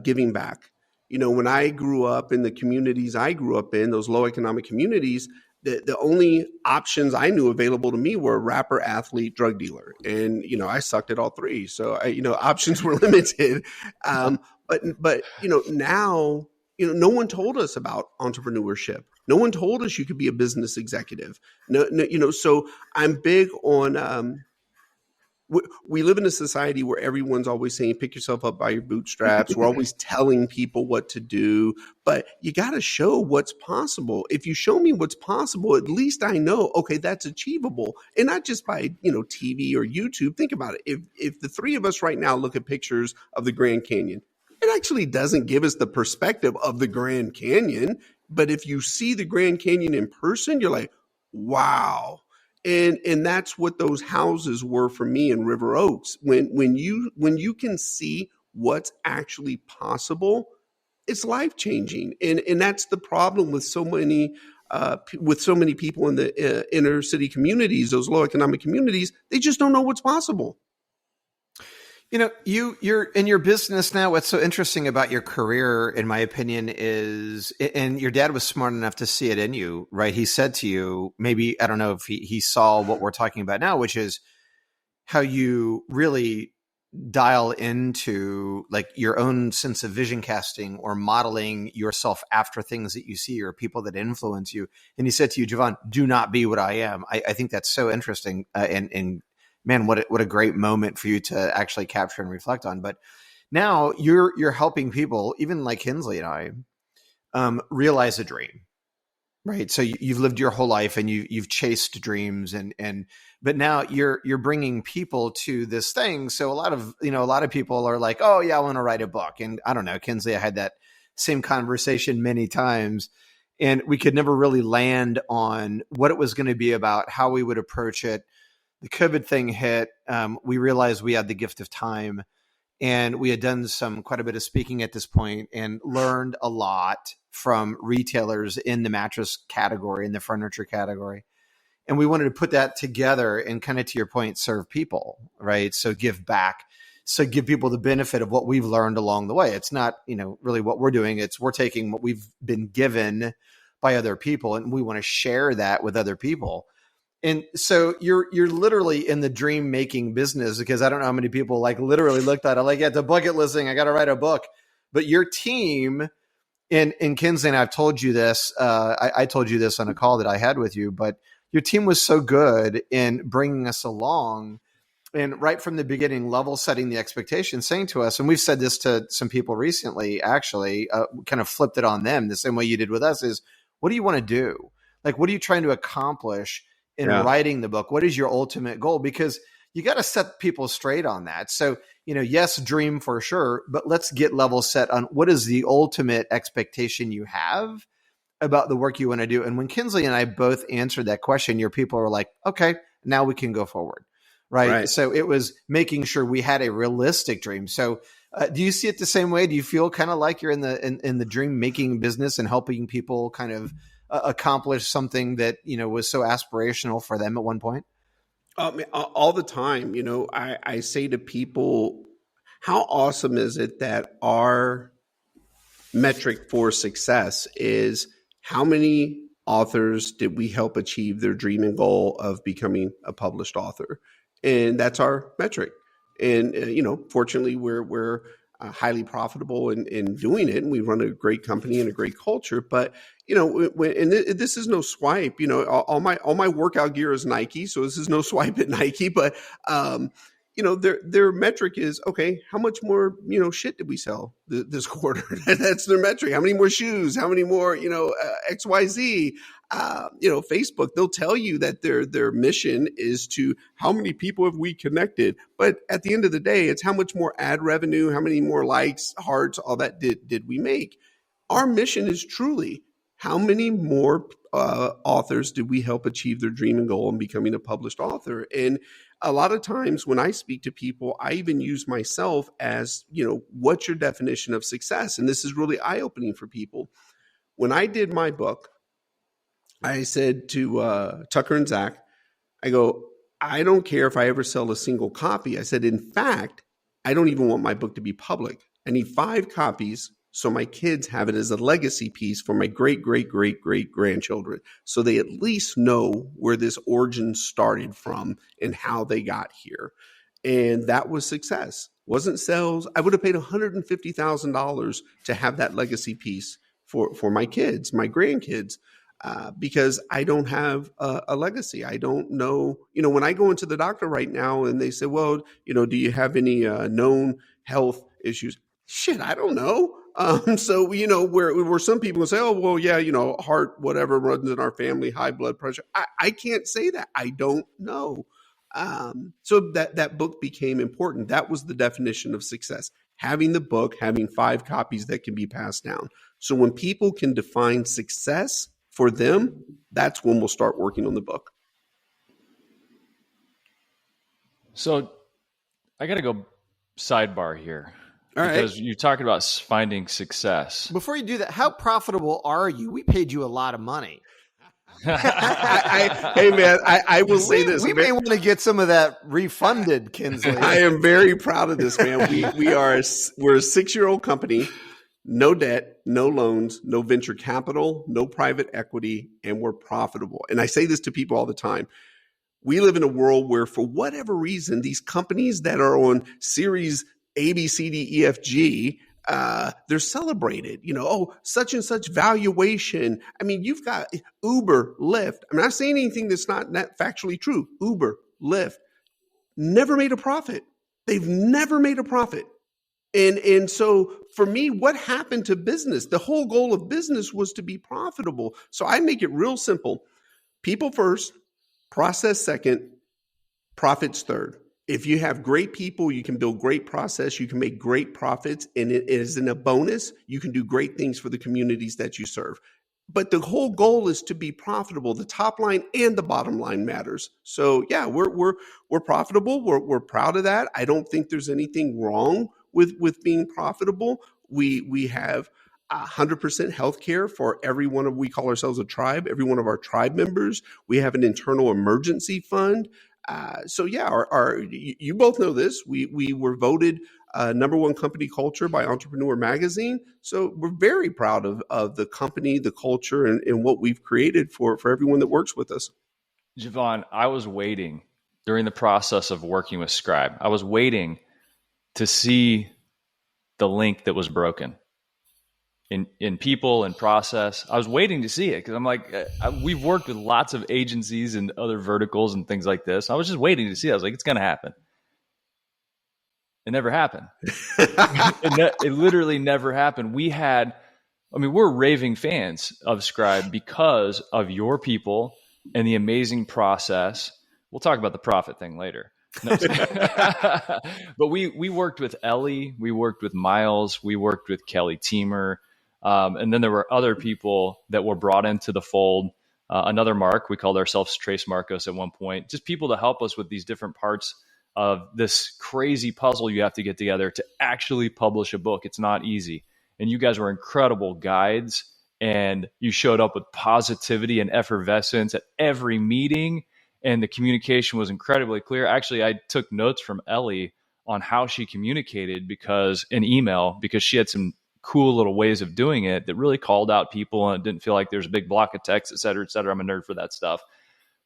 giving back. When I grew up in the communities I grew up in, those low economic communities, the only options I knew available to me were rapper, athlete, drug dealer. And, I sucked at all 3. So, options were limited. But now, no one told us about entrepreneurship. No one told us you could be a business executive. No, so I'm big on, we live in a society where everyone's always saying, pick yourself up by your bootstraps. We're always telling people what to do, but you got to show what's possible. If you show me what's possible, at least I know, okay, that's achievable. And not just by, TV or YouTube. Think about it. If the 3 of us right now look at pictures of the Grand Canyon, it actually doesn't give us the perspective of the Grand Canyon. But if you see the Grand Canyon in person, you're like, wow. And that's what those houses were for me in River Oaks. When you can see what's actually possible, it's life changing. And that's the problem with so many people in the inner city communities, those low economic communities. They just don't know what's possible. You know, you're in your business now. What's so interesting about your career, in my opinion, is, and your dad was smart enough to see it in you, right? He said to you, maybe, I don't know if he saw what we're talking about now, which is how you really dial into like your own sense of vision casting or modeling yourself after things that you see or people that influence you. And he said to you, Jevon, do not be what I am. I think that's so interesting. And man, what a great moment for you to actually capture and reflect on. But now you're helping people, even like Kinsley and I, realize a dream, right? So you've lived your whole life and you've chased dreams, but now you're bringing people to this thing. So a lot of people are like, oh yeah, I want to write a book. And I don't know, Kinsley, I had that same conversation many times, and we could never really land on what it was going to be about, how we would approach it. The COVID thing hit. We realized we had the gift of time, and we had done quite a bit of speaking at this point and learned a lot from retailers in the mattress category, in the furniture category. And we wanted to put that together and kind of, to your point, serve people, right? So give back. So give people the benefit of what we've learned along the way. It's not, really what we're doing. It's we're taking what we've been given by other people, and we want to share that with other people. And so you're literally in the dream making business, because I don't know how many people like literally looked at it like, yeah, the bucket listing, I got to write a book. But your team, and Kinsley, and I've told you this, I told you this on a call that I had with you, but your team was so good in bringing us along, and right from the beginning, level setting the expectation, saying to us, and we've said this to some people recently, actually, kind of flipped it on them the same way you did with us, is what do you want to do? Like, what are you trying to accomplish in writing the book? What is your ultimate goal? Because you got to set people straight on that. So, yes, dream for sure, but let's get level set on what is the ultimate expectation you have about the work you want to do. And when Kinsley and I both answered that question, your people were like, okay, now we can go forward. Right. So it was making sure we had a realistic dream. So do you see it the same way? Do you feel kind of like you're in the dream making business and helping people kind of accomplish something that, was so aspirational for them at one point? All the time. I say to people, how awesome is it that our metric for success is how many authors did we help achieve their dream and goal of becoming a published author? And that's our metric. And, fortunately, we're highly profitable in doing it. And we run a great company and a great culture. But, this is no swipe. All my workout gear is Nike. So this is no swipe at Nike. But, their metric is, okay, how much more, shit did we sell this quarter? That's their metric. How many more shoes? How many more, XYZ? Facebook, they'll tell you that their mission is to how many people have we connected. But at the end of the day, it's how much more ad revenue, how many more likes, hearts, all that did we make. Our mission is truly how many more authors did we help achieve their dream and goal in becoming a published author? And a lot of times when I speak to people, I even use myself as, what's your definition of success? And this is really eye-opening for people. When I did my book, I said to Tucker and Zach, I go, I don't care if I ever sell a single copy. I said, in fact, I don't even want my book to be public. I need 5 copies so my kids have it as a legacy piece for my great, great, great, great grandchildren. So they at least know where this origin started from and how they got here. And that was success. Wasn't sales. I would have paid $150,000 to have that legacy piece for my kids, my grandkids. Because I don't have a legacy. I don't know, when I go into the doctor right now and they say, well, do you have any known health issues? Shit, I don't know. So, where some people will say, oh, well, yeah, heart, whatever runs in our family, high blood pressure. I can't say that. I don't know. So that book became important. That was the definition of success. Having the book, having 5 copies that can be passed down. So when people can define success for them, that's when we'll start working on the book. So I got to go sidebar here. because you're talking about finding success. Before you do that, how profitable are you? We paid you a lot of money. Hey man, I will say this. We may want to get some of that refunded, Kinsley. I am very proud of this, man. We're a 6-year-old company, no debt, no loans, no venture capital, no private equity, and we're profitable. And I say this to people all the time. We live in a world where, for whatever reason, these companies that are on series A, B, C, D, E, F, G, they're celebrated, such and such valuation. I mean, you've got Uber, Lyft. I'm not saying anything that's not factually true. Uber, Lyft, never made a profit. They've never made a profit. And so for me, what happened to business? The whole goal of business was to be profitable. So I make it real simple. People first, process second, profits third. If you have great people, you can build great process, you can make great profits, and it is in a bonus, you can do great things for the communities that you serve. But the whole goal is to be profitable. The top line and the bottom line matters. So yeah, we're profitable. We're proud of that. I don't think there's anything wrong with being profitable. We have 100% healthcare for every one of, we call ourselves a tribe, every one of our tribe members. We have an internal emergency fund. So yeah, you both know this. We were voted number one company culture by Entrepreneur Magazine. So we're very proud of the company, the culture, and what we've created for everyone that works with us. Jevon, I was waiting during the process of working with Scribe. I was waiting to see the link that was broken in people and process. I was waiting to see it because I'm like, we've worked with lots of agencies and other verticals and things like this. I was just waiting to see it. I was like, it's going to happen. It never happened. It literally never happened. We're raving fans of Scribe because of your people and the amazing process. We'll talk about the profit thing later. No. But we worked with Ellie, we worked with Miles, we worked with Kelly Teamer, and then there were other people that were brought into the fold. Another Mark, we called ourselves Trace Marcos at one point, just people to help us with these different parts of this crazy puzzle you have to get together to actually publish a book. It's not easy. And you guys were incredible guides, and you showed up with positivity and effervescence at every meeting. And the communication was incredibly clear. Actually, I took notes from Ellie on how she communicated in email, because she had some cool little ways of doing it that really called out people, and it didn't feel like there's a big block of text, et cetera, et cetera. I'm a nerd for that stuff.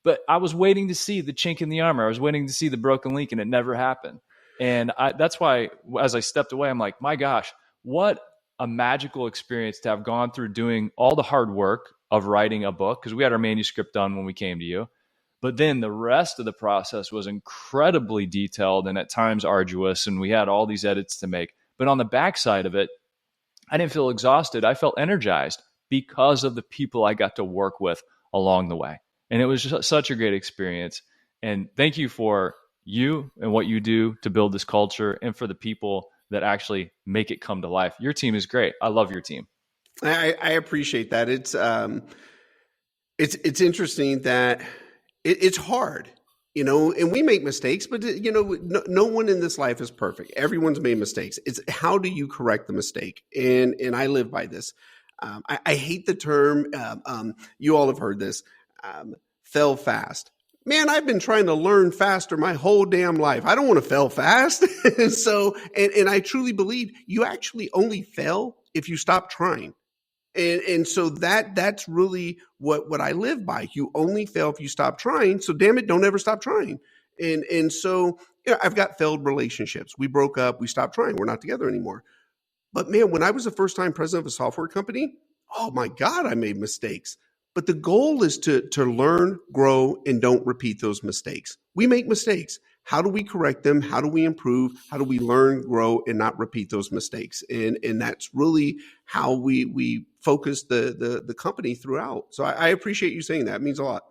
But I was waiting to see the chink in the armor. I was waiting to see the broken link, and it never happened. And that's why, as I stepped away, I'm like, my gosh, what a magical experience to have gone through doing all the hard work of writing a book, because we had our manuscript done when we came to you. But then the rest of the process was incredibly detailed and at times arduous, and we had all these edits to make. But on the backside of it, I didn't feel exhausted. I felt energized because of the people I got to work with along the way. And it was just such a great experience. And thank you for you and what you do to build this culture, and for the people that actually make it come to life. Your team is great. I love your team. I appreciate that. It's interesting that it's hard, and we make mistakes, but no one in this life is perfect. Everyone's made mistakes. It's how do you correct the mistake? And I live by this. I hate the term, you all have heard this, fail fast. Man, I've been trying to learn faster my whole damn life. I don't want to fail fast. and I truly believe you actually only fail if you stop trying. And so that's really what I live by. You only fail if you stop trying. So damn it, don't ever stop trying. And so I've got failed relationships. We broke up. We stopped trying. We're not together anymore. But man, when I was the first time president of a software company, oh my God, I made mistakes. But the goal is to learn, grow, and don't repeat those mistakes. We make mistakes. How do we correct them? How do we improve? How do we learn, grow, and not repeat those mistakes? And that's really how we focus the company throughout. So I appreciate you saying that. It means a lot.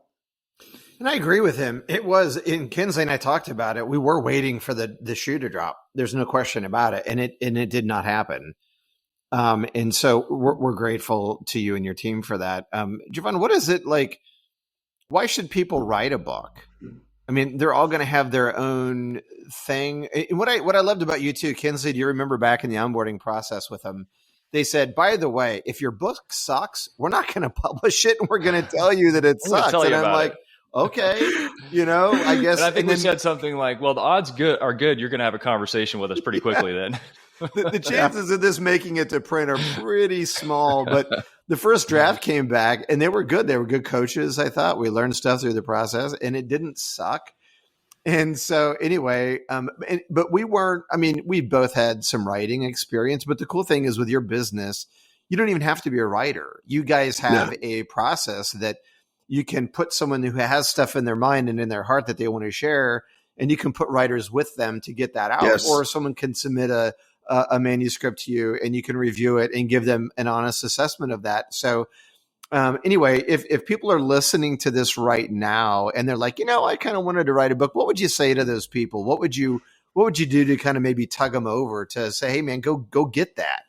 And I agree with him. It was, in Kinsley and I talked about it, we were waiting for the shoe to drop. There's no question about it. And it did not happen. And so we're grateful to you and your team for that. Jevon, what is it like? Why should people write a book? I mean, they're all going to have their own thing. And what I loved about you too, Kinsley, do you remember back in the onboarding process with them? They said, by the way, if your book sucks, we're not going to publish it, and we're going to tell you that it sucks. And I'm like, okay, I guess. And I think we said something like, well, the odds are good. You're going to have a conversation with us pretty quickly then. The chances of this making it to print are pretty small, but the first draft came back and they were good. They were good coaches, I thought. We learned stuff through the process and it didn't suck. And so anyway, but we weren't, we both had some writing experience, but the cool thing is with your business, you don't even have to be a writer. You guys have a process that you can put someone who has stuff in their mind and in their heart that they want to share, and you can put writers with them to get that out. Yes. Or someone can submit a manuscript to you and you can review it and give them an honest assessment of that. So anyway, if people are listening to this right now and they're like, I kind of wanted to write a book, what would you say to those people? What would you do to kind of maybe tug them over to say, hey man, go get that?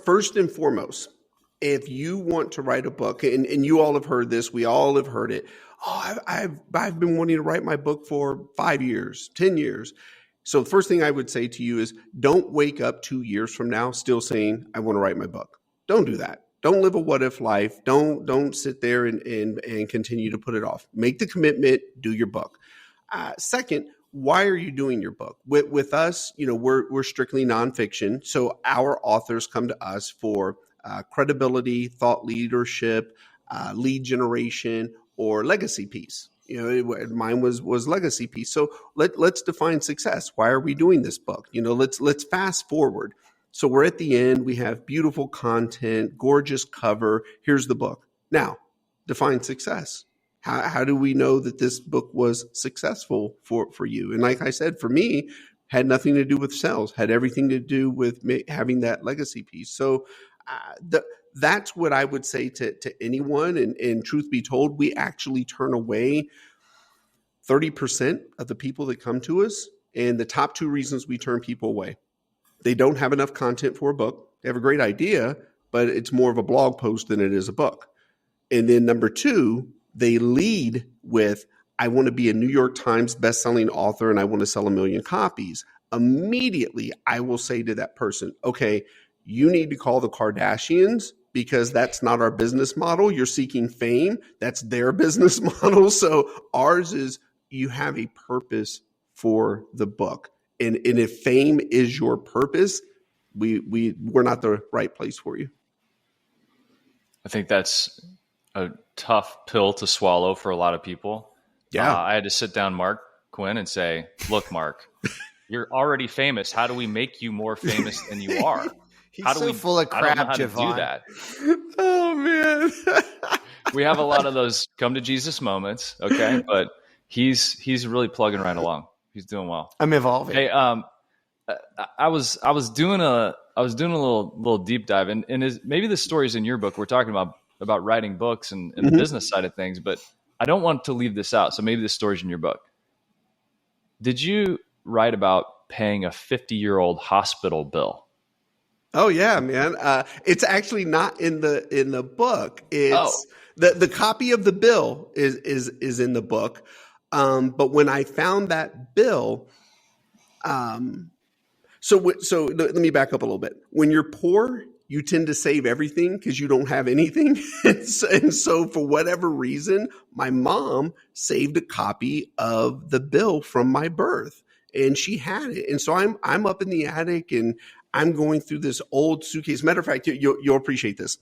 First and foremost, if you want to write a book, and you all have heard this, we all have heard it. Oh, I've been wanting to write my book for 5 years, 10 years. So the first thing I would say to you is don't wake up 2 years from now still saying, I want to write my book. Don't do that. Don't live a what if life. Don't sit there and continue to put it off. Make the commitment, do your book. Second, why are you doing your book? With us, we're strictly nonfiction. So our authors come to us for credibility, thought leadership, lead generation, or legacy piece. Mine was legacy piece. So let's define success. Why are we doing this book? Let's fast forward. So we're at the end. We have beautiful content, gorgeous cover. Here's the book. Now, define success. How do we know that this book was successful for you? And like I said, for me, had nothing to do with sales, had everything to do with having that legacy piece. So that's what I would say to anyone. And truth be told, we actually turn away 30% of the people that come to us. And the top 2 reasons we turn people away: they don't have enough content for a book. They have a great idea, but it's more of a blog post than it is a book. And then number 2, they lead with, I want to be a New York Times bestselling author and I want to sell 1 million copies. Immediately, I will say to that person, okay, you need to call the Kardashians because that's not our business model. You're seeking fame. That's their business model. So ours is you have a purpose for the book. And if fame is your purpose, we're not the right place for you. I think that's a tough pill to swallow for a lot of people. Yeah. I had to sit down Mark Quinn and say, look, Mark, you're already famous. How do we make you more famous than you are? He's full of crap, Jevon. Do that. Oh, man. We have a lot of those come to Jesus moments, okay? But he's really plugging right along. He's doing well. I'm evolving. Hey, I was doing a little deep dive, and maybe the stories in your book. We're talking about writing books and the business side of things, but I don't want to leave this out. So maybe the stories in your book. Did you write about paying a 50-year-old hospital bill? Oh yeah, man. It's actually not in the book. It's the copy of the bill is in the book. But when I found that bill, so let me back up a little bit. When you're poor, you tend to save everything because you don't have anything. And so for whatever reason, my mom saved a copy of the bill from my birth, and she had it. And so I'm up in the attic and I'm going through this old suitcase. Matter of fact, you'll appreciate this.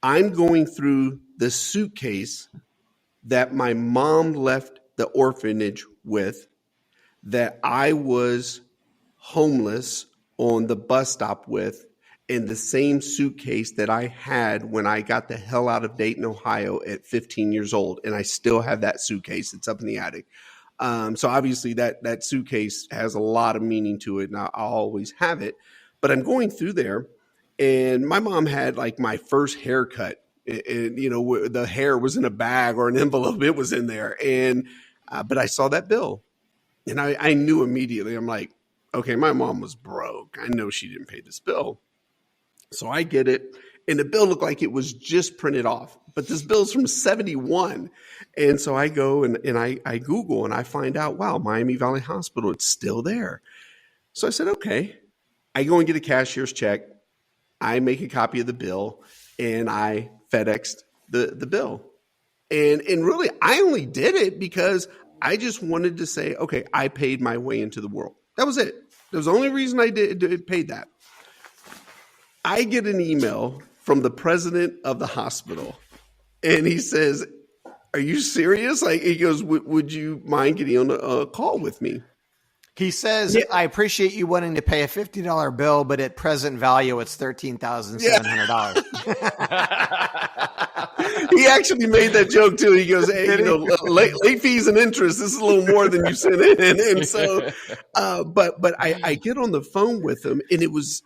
I'm going through the suitcase that my mom left the orphanage with, that I was homeless on the bus stop with, in the same suitcase that I had when I got the hell out of Dayton, Ohio at 15 years old. And I still have that suitcase. It's up in the attic. So obviously that suitcase has a lot of meaning to it, and I'll always have it. But I'm going through there, and my mom had like my first haircut, and the hair was in a bag or an envelope. It was in there, and but I saw that bill, and I knew immediately. I'm like, okay, my mom was broke. I know she didn't pay this bill. So I get it, And the bill looked like it was just printed off. But this bill's from 71. And so I go and I Google and I find out, wow, Miami Valley Hospital, it's still there. So I said, okay. I go and get a cashier's check. I make a copy of the bill and I FedExed the bill. And really, I only did it because I just wanted to say, okay, I paid my way into the world. That was it. That was the only reason I paid that. I get an email from the president of the hospital, and he says, "Are you serious?" Like, he goes, "Would you mind getting on a call with me?" He says, yeah. I appreciate you wanting to pay a $50 bill, but at present value, it's $13,700. He actually made that joke too. He goes, "Hey, late fees and interest. This is a little more than you sent in." And so, but I get on the phone with him, and it was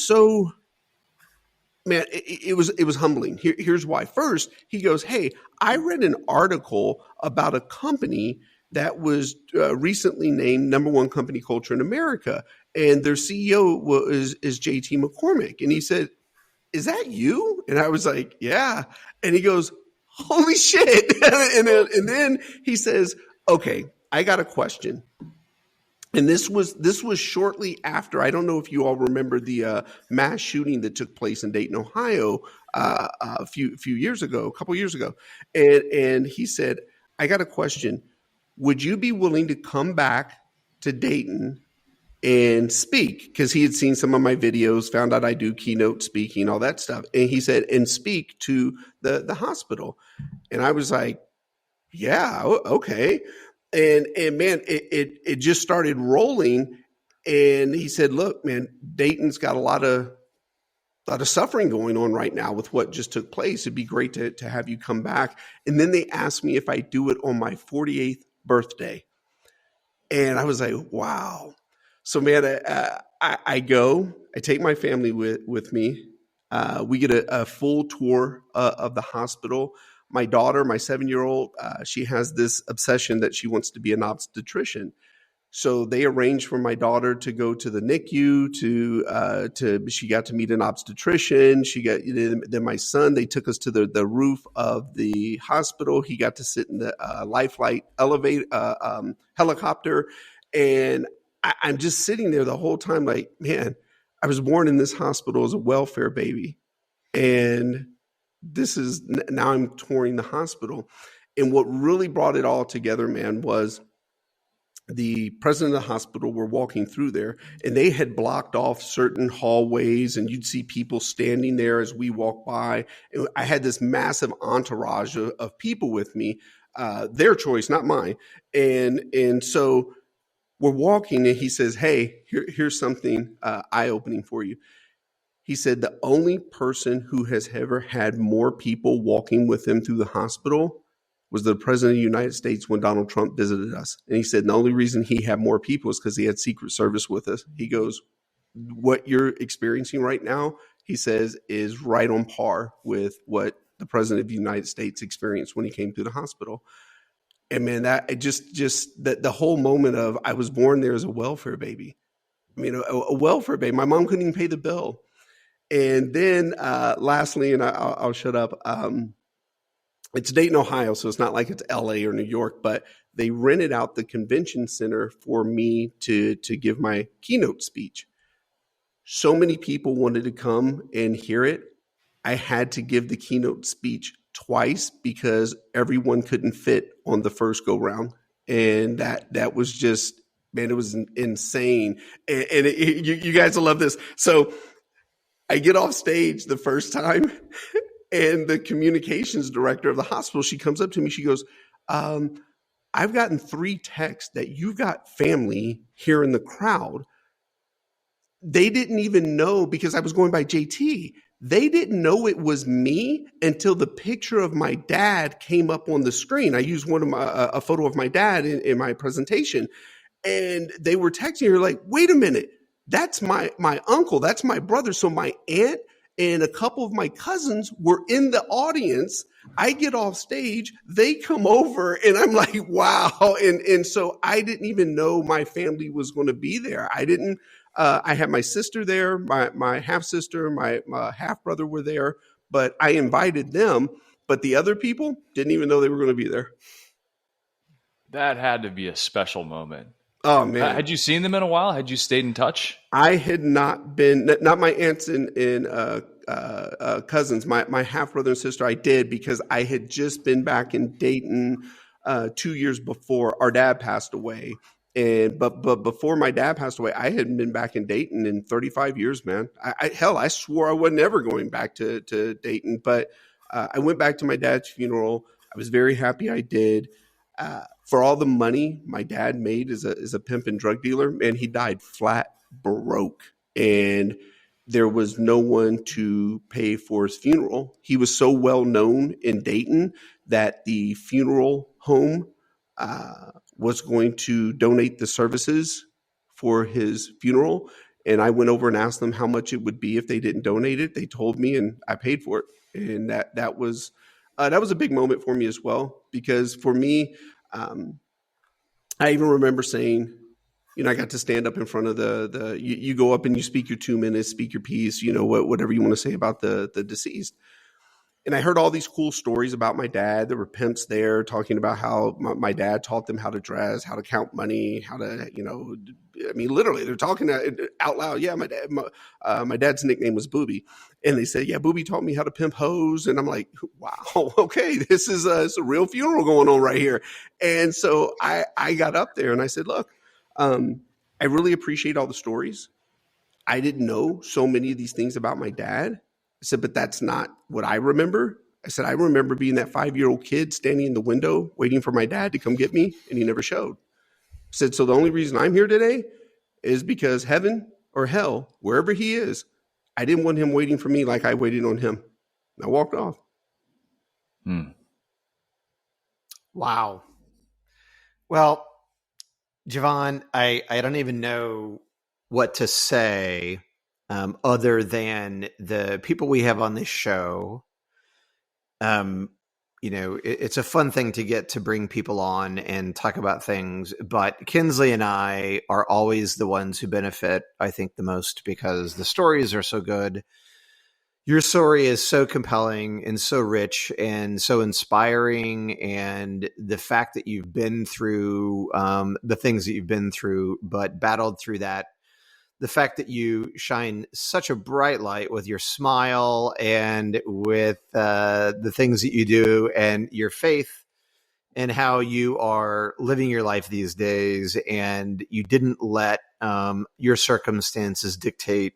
so, man, it was humbling. Here's why. First, he goes, "Hey, I read an article about a company that was recently named #1 company culture in America, and their CEO is JT McCormick." And he said, "Is that you?" And I was like, "Yeah." And he goes, "Holy shit." and then he says, "Okay, I got a question." And this was shortly after, I don't know if you all remember the mass shooting that took place in Dayton, Ohio, a couple years ago. And he said, "I got a question. Would you be willing to come back to Dayton and speak?" Because he had seen some of my videos, found out I do keynote speaking, all that stuff. And he said, "And speak to the hospital." And I was like, "Yeah, okay." And man, it just started rolling. And he said, "Look, man, Dayton's got a lot of suffering going on right now with what just took place. It'd be great to have you come back." And then they asked me if I do it on my 48th birthday. And I was like, wow. So man, I go, I take my family with me. We get a full tour of the hospital. My daughter, my 7-year-old, she has this obsession that she wants to be an obstetrician. So they arranged for my daughter to go to the NICU she got to meet an obstetrician. Then my son, they took us to the roof of the hospital. He got to sit in the life flight helicopter. And I'm just sitting there the whole time like, man, I was born in this hospital as a welfare baby. And now I'm touring the hospital. And what really brought it all together, man, was the president of the hospital were walking through there, and they had blocked off certain hallways, and you'd see people standing there as we walk by. And I had this massive entourage of people with me, their choice, not mine. And so we're walking, and he says, "Hey, here's something eye-opening for you." He said, "The only person who has ever had more people walking with him through the hospital was the president of the United States when Donald Trump visited us." And he said, the only reason he had more people is because he had Secret Service with us. He goes, "What you're experiencing right now," he says, "is right on par with what the president of the United States experienced when he came through the hospital." And man, that the whole moment of, I was born there as a welfare baby. I mean, a welfare baby. My mom couldn't even pay the bill. And then lastly, and I'll shut up, it's Dayton, Ohio, so it's not like it's LA or New York, but they rented out the convention center for me to give my keynote speech. So many people wanted to come and hear it. I had to give the keynote speech twice because everyone couldn't fit on the first go round. And that was just, man, it was insane. And you guys will love this. So I get off stage the first time, and the communications director of the hospital, she comes up to me. She goes, "I've gotten 3 texts that you've got family here in the crowd. They didn't even know, because I was going by JT. They didn't know it was me until the picture of my dad came up on the screen. I used a photo of my dad in my presentation, and they were texting her like, 'Wait a minute, that's my uncle, that's my brother.' So my aunt And a couple of my cousins were in the audience. I get off stage, they come over, and I'm like, wow. And so I didn't even know my family was going to be there. I had my sister there, my half sister, my half brother were there, but I invited them. But the other people didn't even know they were going to be there. That had to be a special moment. Oh, man. Had you seen them in a while? Had you stayed in touch? I had not been, not my aunts and cousins, my half brother and sister. I did because I had just been back in Dayton 2 years before our dad passed away. But before my dad passed away, I hadn't been back in Dayton in 35 years, man. I swore I was never going back to Dayton, but I went back to my dad's funeral. I was very happy I did. For all the money my dad made as a pimp and drug dealer, man, he died flat broke. And there was no one to pay for his funeral. He was so well known in Dayton that the funeral home was going to donate the services for his funeral. And I went over and asked them how much it would be if they didn't donate it. They told me, and I paid for it. And that was a big moment for me as well, because for me, I even remember saying, I got to stand up in front of you go up and you speak your 2 minutes, speak your piece, whatever you want to say about the deceased. And I heard all these cool stories about my dad. There were pimps there talking about how my dad taught them how to dress, how to count money, how to, literally they're talking out loud. Yeah, my dad's nickname was Booby. And they said, yeah, Booby taught me how to pimp hoes. And I'm like, wow, okay, this is it's a real funeral going on right here. And so I got up there and I said, look, I really appreciate all the stories. I didn't know so many of these things about my dad. I said, but that's not what I remember. I said, I remember being that 5-year-old kid standing in the window waiting for my dad to come get me, and he never showed. I said, so the only reason I'm here today is because heaven or hell, wherever he is, I didn't want him waiting for me like I waited on him. And I walked off. Wow. Well, Jevon, I don't even know what to say other than the people we have on this show. It's a fun thing to get to bring people on and talk about things, but Kinsley and I are always the ones who benefit, I think, the most because the stories are so good. Your story is so compelling and so rich and so inspiring. And the fact that you've been through the things that you've been through, but battled through that, the fact that you shine such a bright light with your smile and with the things that you do and your faith and how you are living your life these days. And you didn't let your circumstances dictate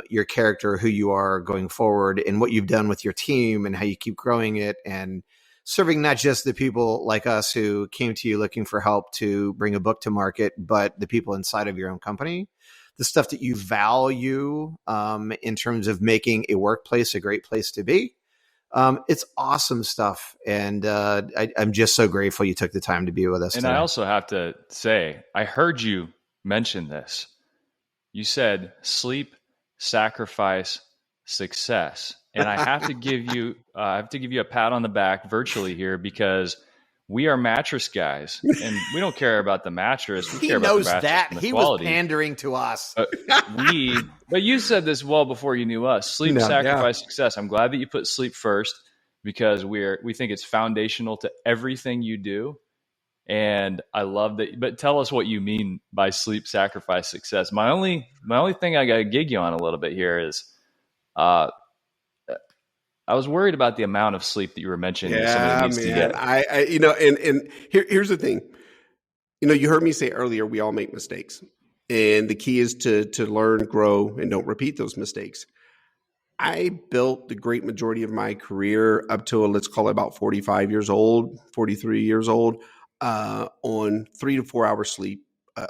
your character, who you are going forward, and what you've done with your team and how you keep growing it and serving not just the people like us who came to you looking for help to bring a book to market, but the people inside of your own company, the stuff that you value in terms of making a workplace a great place to be. It's awesome stuff. And I'm just so grateful you took the time to be with us. And today. I also have to say, I heard you mention this. You said sleep, sacrifice, success. And I have to give you a pat on the back virtually here because we are mattress guys and we don't care about the mattress. We care about the mattress that. And the he quality. was pandering to us. But you said this well before you knew us. Sleep, sacrifice, success. I'm glad that you put sleep first because we think it's foundational to everything you do. And I love that. But tell us what you mean by sleep, sacrifice, success. My only thing I got to gig you on a little bit here is, I was worried about the amount of sleep that you were mentioning. Yeah, somebody needs to get. And here's the thing. You heard me say earlier, we all make mistakes, and the key is to learn, grow, and don't repeat those mistakes. I built the great majority of my career up to let's call it about 45 years old, 43 years old, on 3 to 4 hours sleep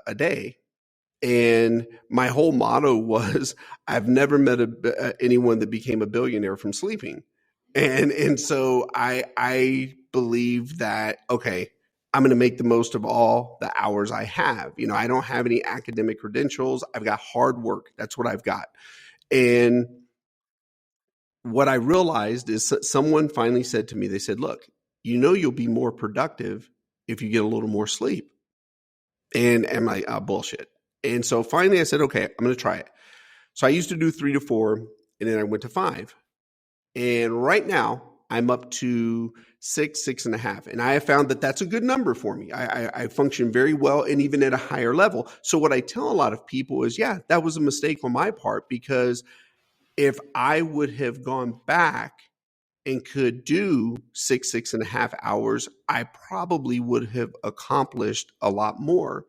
a day. And my whole motto was, I've never met anyone that became a billionaire from sleeping. And so I believe that, okay, I'm going to make the most of all the hours I have. I don't have any academic credentials. I've got hard work. That's what I've got. And what I realized is someone finally said to me, they said, look, you'll be more productive if you get a little more sleep. And I'm like, oh, bullshit. And so finally I said, okay, I'm going to try it. So I used to do 3 to 4, and then I went to 5. And right now I'm up to 6.5. And I have found that that's a good number for me. I function very well and even at a higher level. So what I tell a lot of people is, yeah, that was a mistake on my part, because if I would have gone back and could do 6.5 hours, I probably would have accomplished a lot more.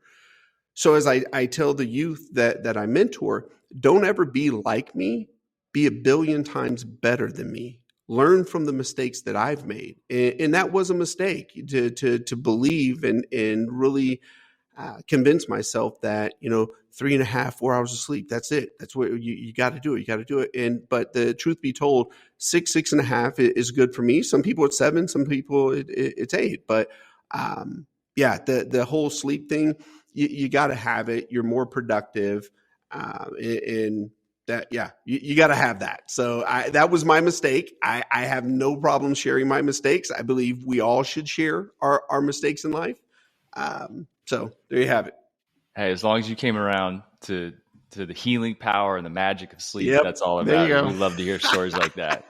So as I tell the youth that I mentor, don't ever be like me, be a billion times better than me. Learn from the mistakes that I've made. And that was a mistake, to believe and really convince myself that, 3.5, 4 hours of sleep, that's it. That's what you got to do it. You got to do it. But the truth be told, 6.5 is good for me. Some people it's 7, some people it's 8. But the whole sleep thing, you got to have it. You're more productive, and that, you got to have that. So that was my mistake. I have no problem sharing my mistakes. I believe we all should share our mistakes in life. So there you have it. Hey, as long as you came around to the healing power and the magic of sleep, that's all There about you it. go. We love to hear stories like that.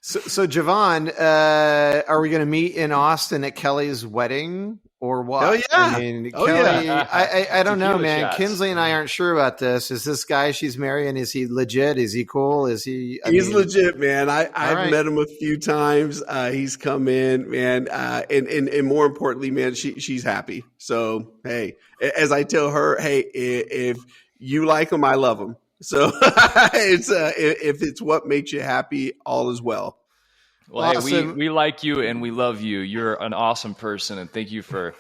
So Jevon, are we going to meet in Austin at Kelly's wedding or what? Oh, yeah. I mean, Oh, Kelly, yeah. I don't know, Tequila man. shots. Kinsley and I aren't sure about this. Is this guy she's marrying, is he legit? Is he cool? Is he? He's legit, man. I've right. met him a few times. He's come in, man. And more importantly, man, she's happy. So, hey, as I tell her, hey, if you like him, I love him. So it's if it's what makes you happy, all is well. Well, Awesome. hey, we like you and we love you. You're an awesome person, and thank you for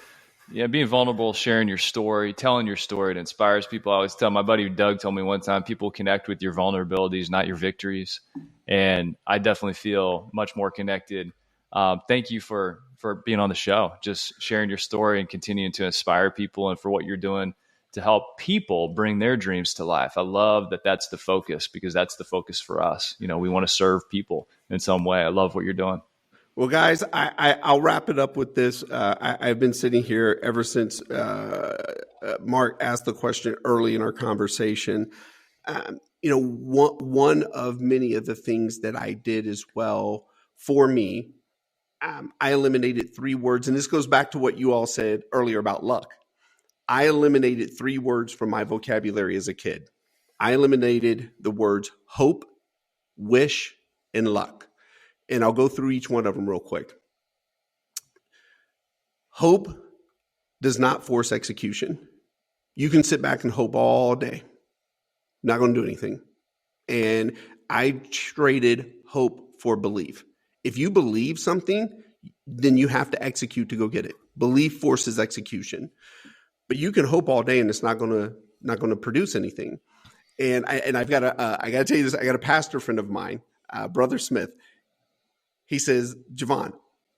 being vulnerable, sharing your story, telling your story. It inspires people. I always tell my buddy Doug told me one time, people connect with your vulnerabilities, not your victories. And I definitely feel much more connected. Thank you for being on the show, just sharing your story and continuing to inspire people, and for what you're doing to help people bring their dreams to life. I love that that's the focus, because that's the focus for us. We want to serve people in some way. I love what you're doing. Well, guys, I'll wrap it up with this. I've been sitting here ever since Mark asked the question early in our conversation. One of many of the things that I did as well for me, I eliminated 3 words. And this goes back to what you all said earlier about luck. I eliminated 3 words from my vocabulary as a kid. I eliminated the words hope, wish, and luck. And I'll go through each one of them real quick. Hope does not force execution. You can sit back and hope all day. Not going to do anything. And I traded hope for belief. If you believe something, then you have to execute to go get it. Belief forces execution. But you can hope all day and it's not going to produce anything. And I got to tell you this. I got a pastor friend of mine, Brother Smith. He says, Jevon,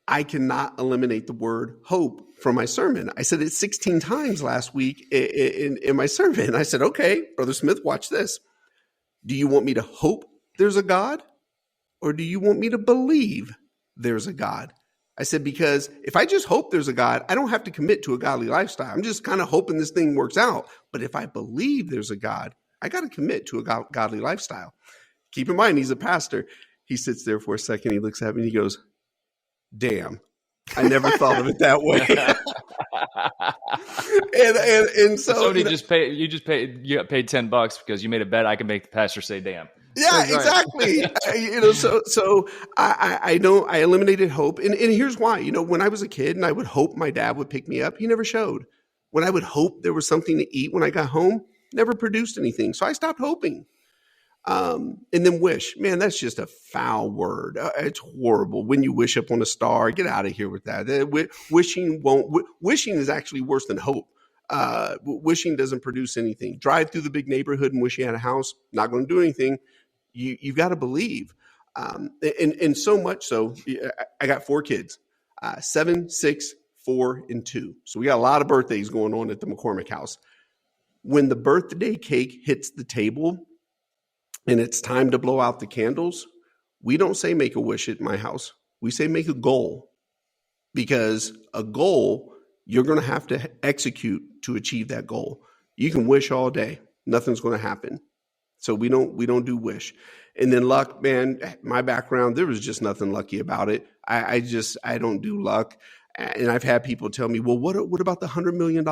I cannot eliminate the word hope from my sermon. I said it 16 times last week in my sermon. I said, okay, Brother Smith, watch this. Do you want me to hope there's a God, or do you want me to believe there's a God? I said, because if I just hope there's a God, I don't have to commit to a godly lifestyle. I'm just kind of hoping this thing works out. But if I believe there's a God, I got to commit to a godly lifestyle. Keep in mind, he's a pastor. He sits there for a second. He looks at me and he goes, damn, I never thought of it that way. and so somebody you got paid $10 because you made a bet. I can make the pastor say, damn. Yeah, exactly. So I eliminated hope. And here's why. When I was a kid and I would hope my dad would pick me up, he never showed. When I would hope there was something to eat when I got home, never produced anything. So I stopped hoping. And then wish, man, that's just a foul word. It's horrible. When you wish up on a star, get out of here with that. Wishing is actually worse than hope. Wishing doesn't produce anything. Drive through the big neighborhood and wish you had a house, not going to do anything. You've got to believe. And so much so, I got 4 kids, 7, 6, 4, and 2. So we got a lot of birthdays going on at the McCormick house. When the birthday cake hits the table and it's time to blow out the candles, We don't say make a wish at my house. We say make a goal, because a goal you're going to have to execute to achieve that goal. You can wish all day. Nothing's going to happen. So we don't do wish. And then luck, man, my background, there was just nothing lucky about it. I don't do luck. And I've had people tell me, well, what about the $100 million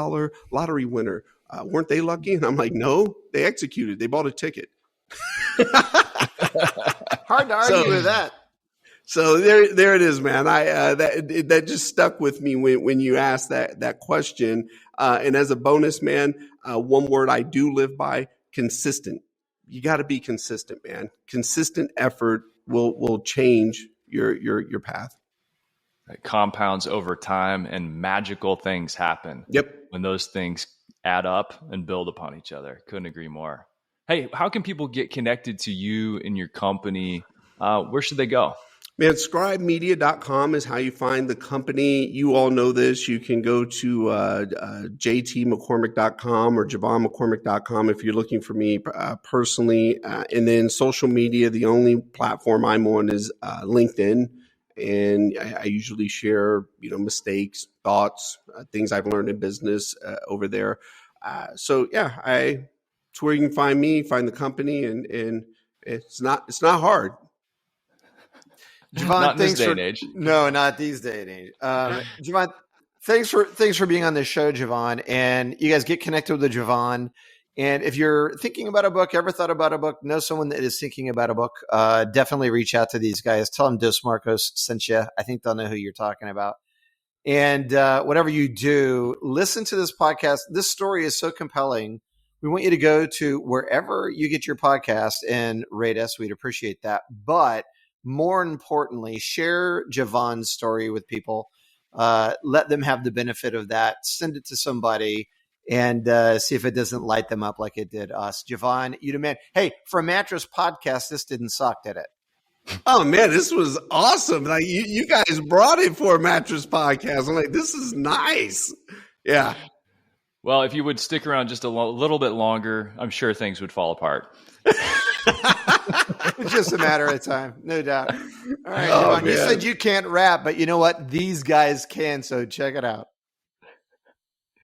lottery winner? Weren't they lucky? And I'm like, no, they executed. They bought a ticket. Hard to argue with that. So there it is, man. That just stuck with me when you asked that question. And as a bonus, man, one word I do live by: consistent. You got to be consistent, man. Consistent effort will change your path. It compounds over time, and magical things happen. Yep. When those things add up and build upon each other. Couldn't agree more. Hey, how can people get connected to you and your company? Where should they go? Man, scribemedia.com is how you find the company. You all know this. You can go to jtmccormick.com or jevonmccormick.com if you're looking for me personally. And then social media, the only platform I'm on is LinkedIn. And I usually share, mistakes, thoughts, things I've learned in business over there. So yeah, it's where you can find me, find the company, and it's not hard. Jevon, not in this day and age. No, not these day and age. Jevon, thanks for being on this show, Jevon. And you guys get connected with Jevon. And if you're thinking about a book, ever thought about a book, know someone that is thinking about a book, definitely reach out to these guys. Tell them Dos Marcos sent you. I think they'll know who you're talking about. And whatever you do, listen to this podcast. This story is so compelling. We want you to go to wherever you get your podcast and rate us. We'd appreciate that. But more importantly, share Jevon's story with people. Let them have the benefit of that. Send it to somebody and see if it doesn't light them up like it did us. Jevon, you the man. Hey, for a mattress podcast, this didn't suck, did it? Oh man, this was awesome. Like you guys brought it for a mattress podcast. I'm like, this is nice. Yeah. Well, if you would stick around just a little bit longer, I'm sure things would fall apart. It's just a matter of time, no doubt. All right, Oh, Jevon, you said you can't rap, but you know what? These guys can, so check it out.